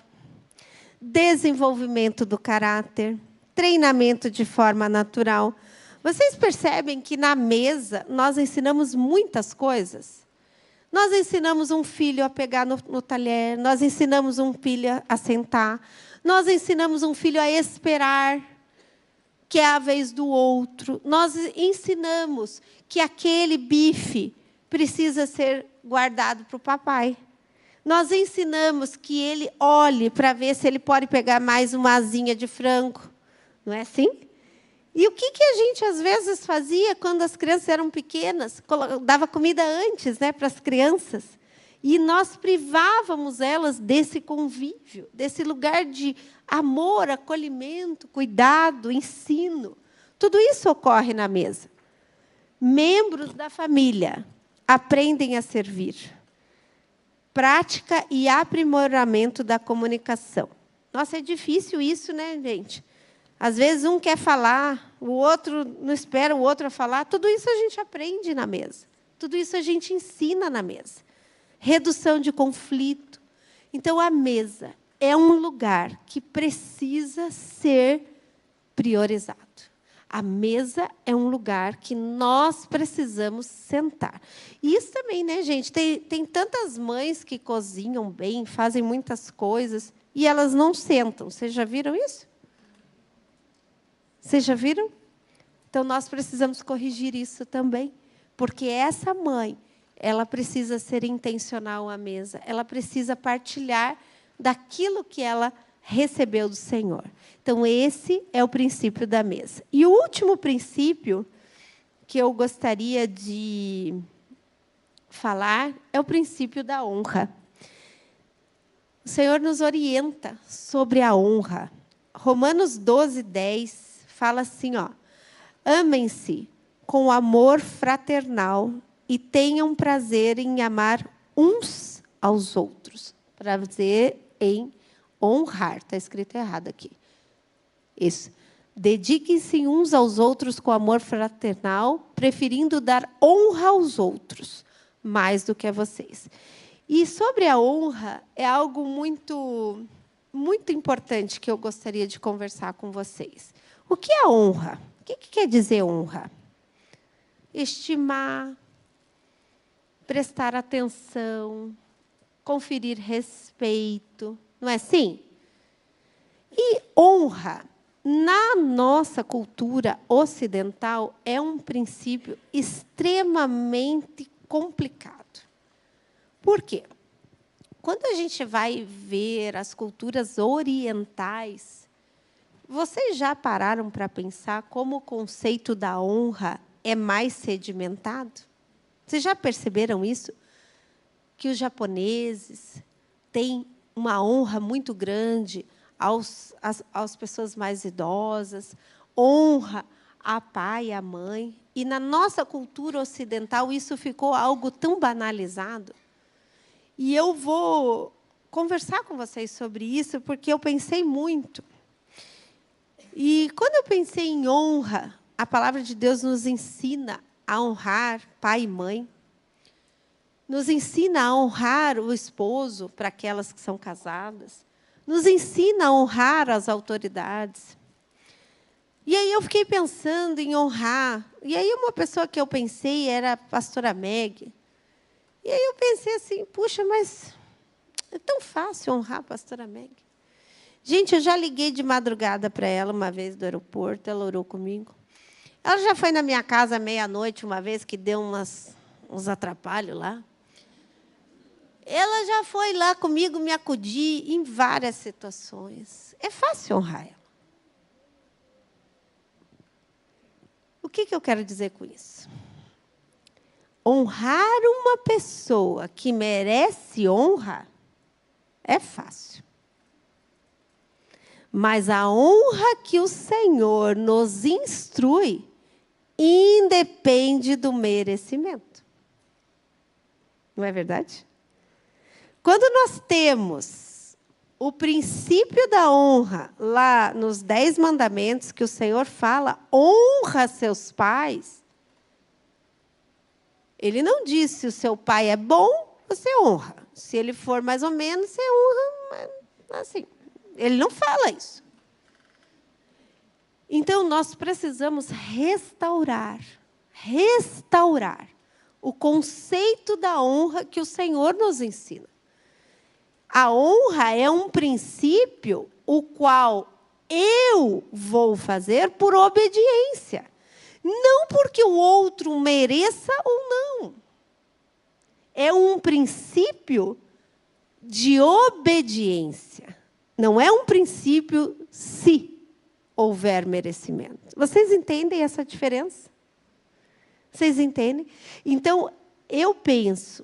desenvolvimento do caráter, treinamento de forma natural. Vocês percebem que na mesa nós ensinamos muitas coisas? Nós ensinamos um filho a pegar no talher, nós ensinamos um filho a sentar, nós ensinamos um filho a esperar, que é a vez do outro. Nós ensinamos que aquele bife precisa ser guardado para o papai. Nós ensinamos que ele olhe para ver se ele pode pegar mais uma asinha de frango. Não é assim? E o que a gente, às vezes, fazia quando as crianças eram pequenas? Dava comida antes, né, para as crianças. E nós privávamos elas desse convívio, desse lugar de amor, acolhimento, cuidado, ensino. Tudo isso ocorre na mesa. Membros da família aprendem a servir. Prática e aprimoramento da comunicação. Nossa, é difícil isso, né, gente? Às vezes um quer falar, o outro não espera o outro a falar. Tudo isso a gente aprende na mesa. Tudo isso a gente ensina na mesa. Redução de conflito. Então, a mesa é um lugar que precisa ser priorizado. A mesa é um lugar que nós precisamos sentar. E isso também, né, gente? Tem tantas mães que cozinham bem, fazem muitas coisas, e elas não sentam. Vocês já viram isso? Vocês já viram? Então, nós precisamos corrigir isso também. Porque essa mãe, ela precisa ser intencional à mesa. Ela precisa partilhar daquilo que ela recebeu do Senhor. Então, esse é o princípio da mesa. E o último princípio que eu gostaria de falar é o princípio da honra. O Senhor nos orienta sobre a honra. Romanos 12:10 fala assim, ó: amem-se com amor fraternal e tenham prazer em amar uns aos outros. Prazer em honrar. Está escrito errado aqui. Isso. Dediquem-se uns aos outros com amor fraternal, preferindo dar honra aos outros, mais do que a vocês. E sobre a honra, é algo muito, muito importante que eu gostaria de conversar com vocês. O que é honra? O que quer dizer honra? Estimar, prestar atenção, conferir respeito. Não é assim? E honra, na nossa cultura ocidental, é um princípio extremamente complicado. Por quê? Quando a gente vai ver as culturas orientais, vocês já pararam para pensar como o conceito da honra é mais sedimentado? Vocês já perceberam isso? Que os japoneses têm uma honra muito grande às pessoas mais idosas, honra a pai e a mãe. E, na nossa cultura ocidental, isso ficou algo tão banalizado. E eu vou conversar com vocês sobre isso, porque eu pensei muito. E, quando eu pensei em honra, a palavra de Deus nos ensina a honrar pai e mãe, nos ensina a honrar o esposo para aquelas que são casadas, nos ensina a honrar as autoridades. E aí eu fiquei pensando em honrar. E aí uma pessoa que eu pensei era a pastora Meg. E aí eu pensei assim, puxa, mas é tão fácil honrar a pastora Meg. Gente, eu já liguei de madrugada para ela uma vez do aeroporto, ela orou comigo. Ela já foi na minha casa meia-noite uma vez, que deu uns atrapalhos lá. Ela já foi lá comigo me acudir em várias situações. É fácil honrar ela. O que eu quero dizer com isso? Honrar uma pessoa que merece honra É fácil. Mas a honra que o Senhor nos instrui independe do merecimento. Não é verdade? Quando nós temos o princípio da honra, lá nos 10 mandamentos que o Senhor fala, honra seus pais. Ele não diz se o seu pai é bom, você honra. Se ele for mais ou menos, você honra, assim. Ele não fala isso. Então, nós precisamos restaurar o conceito da honra que o Senhor nos ensina. A honra é um princípio o qual eu vou fazer por obediência. Não porque o outro mereça ou não. É um princípio de obediência. Não é um princípio se houver merecimento. Vocês entendem essa diferença? Vocês entendem? Então, eu penso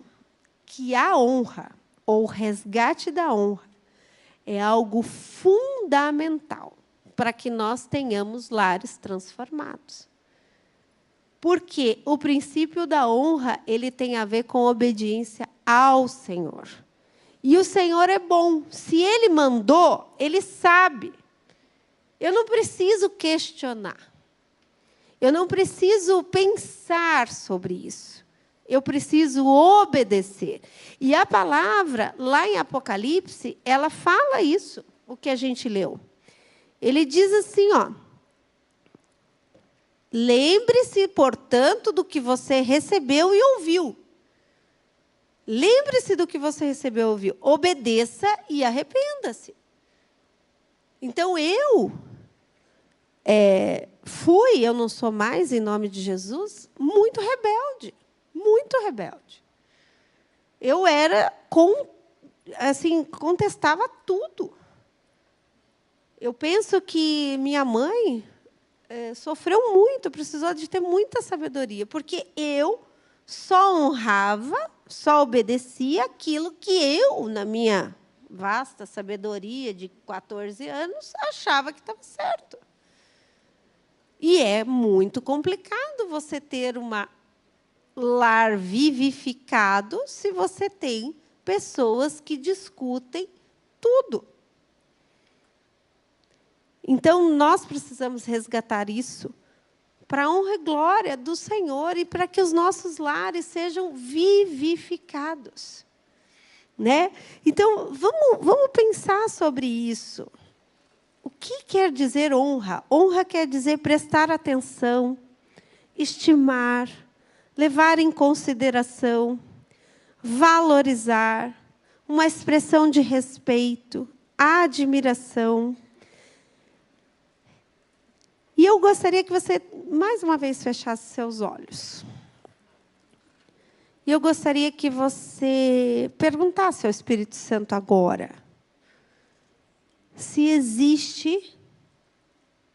que a honra, ou o resgate da honra, é algo fundamental para que nós tenhamos lares transformados. Porque o princípio da honra, ele tem a ver com obediência ao Senhor. E o Senhor é bom. Se Ele mandou, Ele sabe. Eu não preciso questionar. Eu não preciso pensar sobre isso. Eu preciso obedecer. E a palavra, lá em Apocalipse, ela fala isso, o que a gente leu. Ele diz assim, ó. Lembre-se, portanto, do que você recebeu e ouviu. Lembre-se do que você recebeu e ouviu. Obedeça e arrependa-se. Então, eu não sou mais, em nome de Jesus, muito rebelde. Muito rebelde. Eu era, contestava tudo. Eu penso que minha mãe sofreu muito, precisou de ter muita sabedoria, porque eu só honrava, só obedecia aquilo que eu, na minha vasta sabedoria de 14 anos, achava que estava certo. E é muito complicado você ter um lar vivificado se você tem pessoas que discutem tudo. Então, nós precisamos resgatar isso para a honra e glória do Senhor e para que os nossos lares sejam vivificados. Né? Então, vamos pensar sobre isso. O que quer dizer honra? Honra quer dizer prestar atenção, estimar, levar em consideração, valorizar, uma expressão de respeito, admiração. E eu gostaria que você, mais uma vez, fechasse seus olhos. E eu gostaria que você perguntasse ao Espírito Santo agora se existe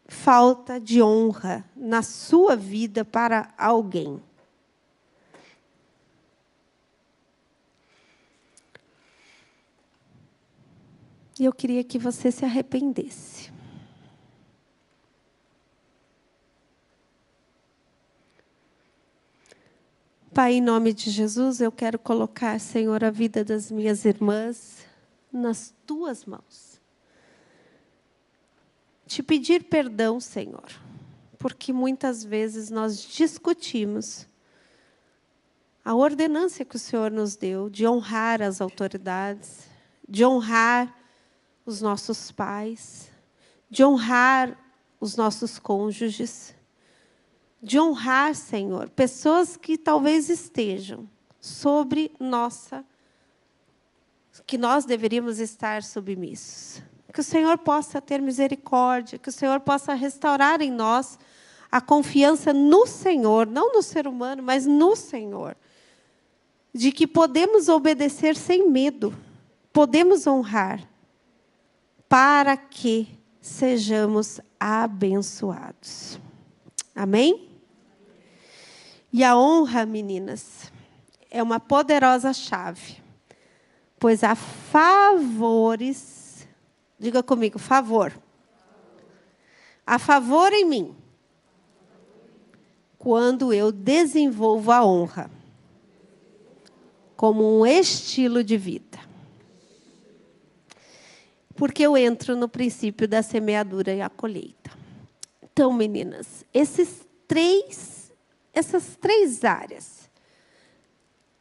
falta de honra na sua vida para alguém. E eu queria que você se arrependesse. Pai, em nome de Jesus, eu quero colocar, Senhor, a vida das minhas irmãs nas Tuas mãos. Te pedir perdão, Senhor, porque muitas vezes nós discutimos a ordenança que o Senhor nos deu de honrar as autoridades, de honrar os nossos pais, de honrar os nossos cônjuges, de honrar, Senhor, pessoas que talvez estejam sobre que nós deveríamos estar submissos. Que o Senhor possa ter misericórdia, que o Senhor possa restaurar em nós a confiança no Senhor, não no ser humano, mas no Senhor. De que podemos obedecer sem medo, podemos honrar, para que sejamos abençoados. Amém? E a honra, meninas, é uma poderosa chave. pois há favores, diga comigo, favor. Há favor em mim, quando eu desenvolvo a honra como um estilo de vida. Porque eu entro no princípio da semeadura e a colheita. Então, meninas, essas três áreas,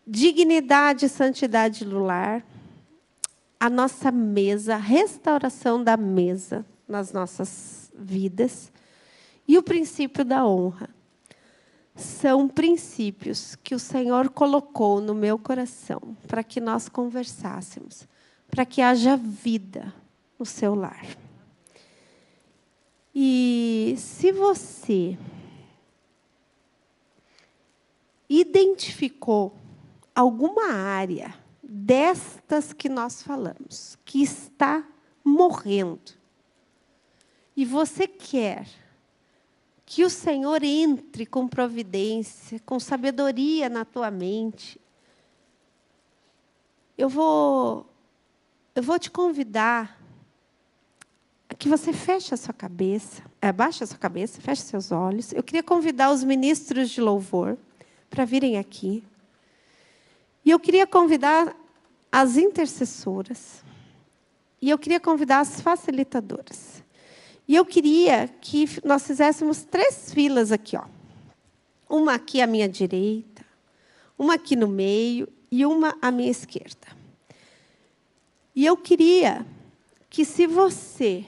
dignidade e santidade do lar, a nossa mesa, a restauração da mesa nas nossas vidas e o princípio da honra, são princípios que o Senhor colocou no meu coração para que nós conversássemos, para que haja vida no seu lar. E se você identificou alguma área destas que nós falamos, que está morrendo, e você quer que o Senhor entre com providência, com sabedoria na tua mente, eu vou te convidar a que você feche a sua cabeça, abaixe a sua cabeça, feche seus olhos. Eu queria convidar os ministros de louvor para virem aqui. E eu queria convidar as intercessoras. E eu queria convidar as facilitadoras. E eu queria que nós fizéssemos 3 filas aqui, ó. Uma aqui à minha direita, uma aqui no meio e uma à minha esquerda. E eu queria que, se você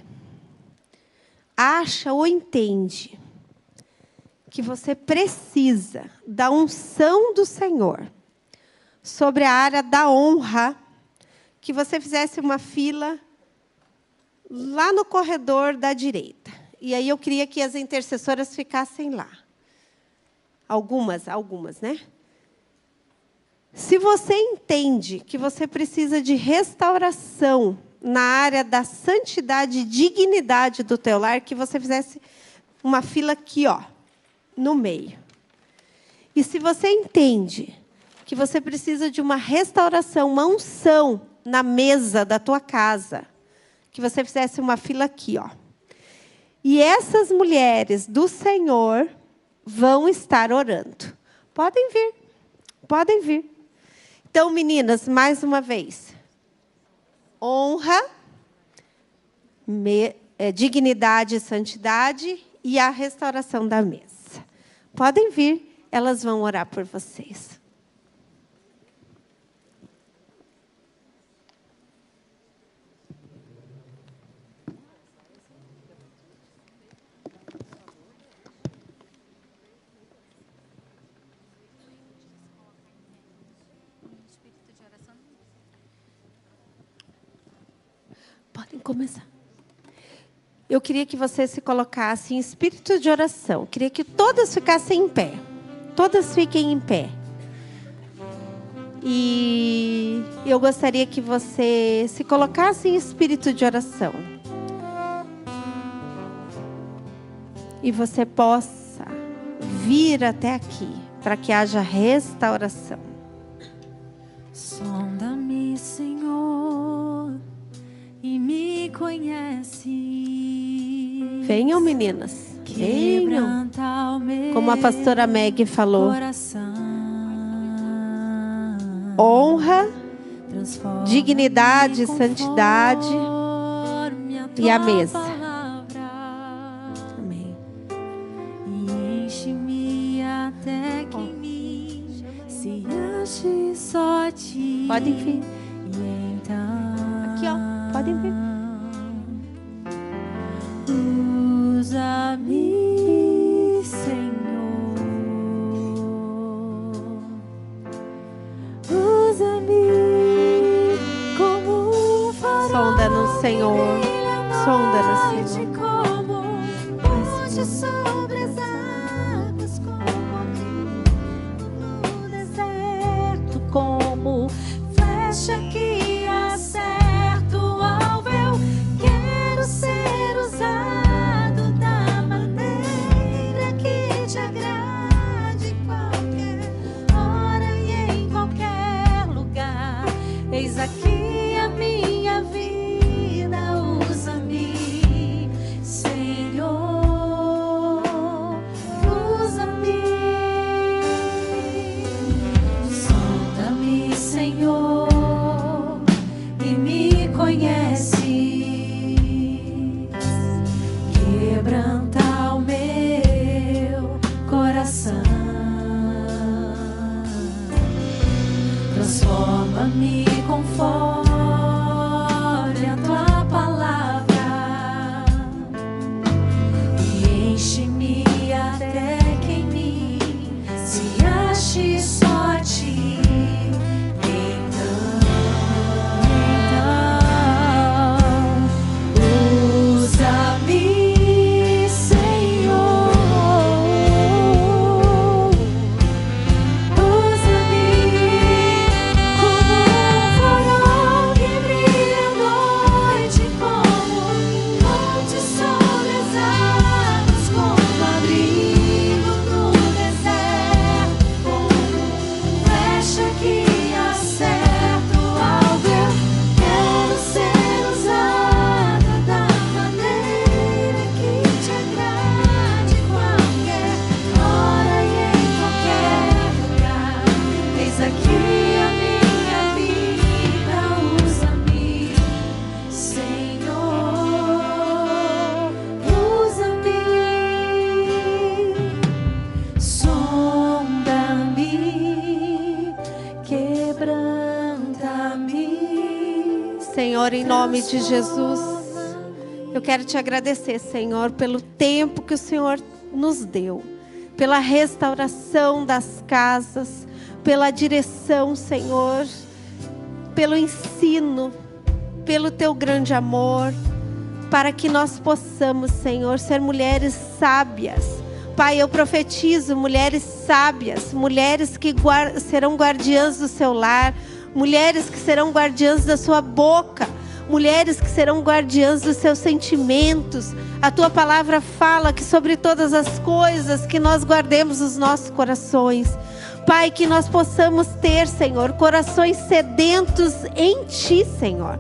acha ou entende que você precisa da unção do Senhor sobre a área da honra, que você fizesse uma fila lá no corredor da direita. E aí eu queria que as intercessoras ficassem lá. Algumas, né? Se você entende que você precisa de restauração na área da santidade e dignidade do teu lar, que você fizesse uma fila aqui, ó, no meio. E se você entende que você precisa de uma restauração, uma unção na mesa da tua casa, que você fizesse uma fila aqui, ó. E essas mulheres do Senhor vão estar orando. Podem vir, podem vir. Então, meninas, mais uma vez. Honra, dignidade e santidade e a restauração da mesa. Podem vir, elas vão orar por vocês. Podem começar. Eu queria que você se colocasse em espírito de oração. Eu queria que todas ficassem em pé. Todas fiquem em pé. E eu gostaria que você se colocasse em espírito de oração. E você possa vir até aqui para que haja restauração. Sonda-me, Senhor, e me conhece. Venham, meninas. Venham. Como a pastora Meg falou. Honra, dignidade, santidade e a mesa. Amém. E enche-me até que mim se ache só ti. Podem vir. E então aqui, ó. Podem vir. Usa-me, Senhor. Usa-me como um farol. Sonda no Senhor. Sonda no Senhor. Como ponte sobre as águas, como no deserto, como flecha que acerta o alvo. Eu quero ser usado da maneira que te agrade, em qualquer hora e em qualquer lugar. Eis aqui. Senhor, em nome de Jesus. Eu quero te agradecer, Senhor, pelo tempo que o Senhor nos deu, pela restauração das casas, pela direção, Senhor, pelo ensino, pelo teu grande amor, para que nós possamos, Senhor, ser mulheres sábias. Pai, eu profetizo mulheres sábias, mulheres que serão guardiãs do seu lar, mulheres que serão guardiãs da sua boca, mulheres que serão guardiãs dos seus sentimentos. A tua palavra fala que sobre todas as coisas que nós guardemos os nossos corações. Pai, que nós possamos ter, Senhor, corações sedentos em Ti, Senhor.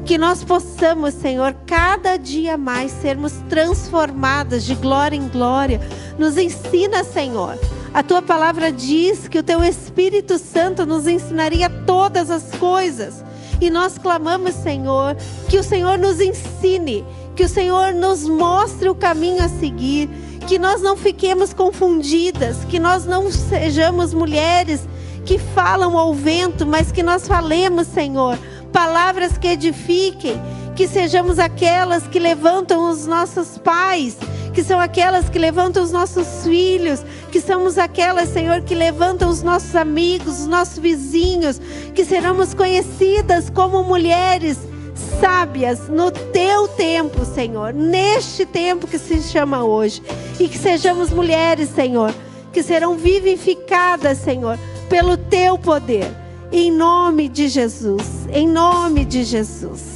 Que nós possamos, Senhor, cada dia mais sermos transformadas de glória em glória. Nos ensina, Senhor. A tua palavra diz que o teu Espírito Santo nos ensinaria todas as coisas. E nós clamamos, Senhor, que o Senhor nos ensine, que o Senhor nos mostre o caminho a seguir, que nós não fiquemos confundidas, que nós não sejamos mulheres que falam ao vento, mas que nós falemos, Senhor, palavras que edifiquem, que sejamos aquelas que levantam os nossos pais, que são aquelas que levantam os nossos filhos, que somos aquelas, Senhor, que levantam os nossos amigos, os nossos vizinhos, que seremos conhecidas como mulheres sábias no teu tempo, Senhor, neste tempo que se chama hoje, e que sejamos mulheres, Senhor, que serão vivificadas, Senhor, pelo teu poder, em nome de Jesus, em nome de Jesus.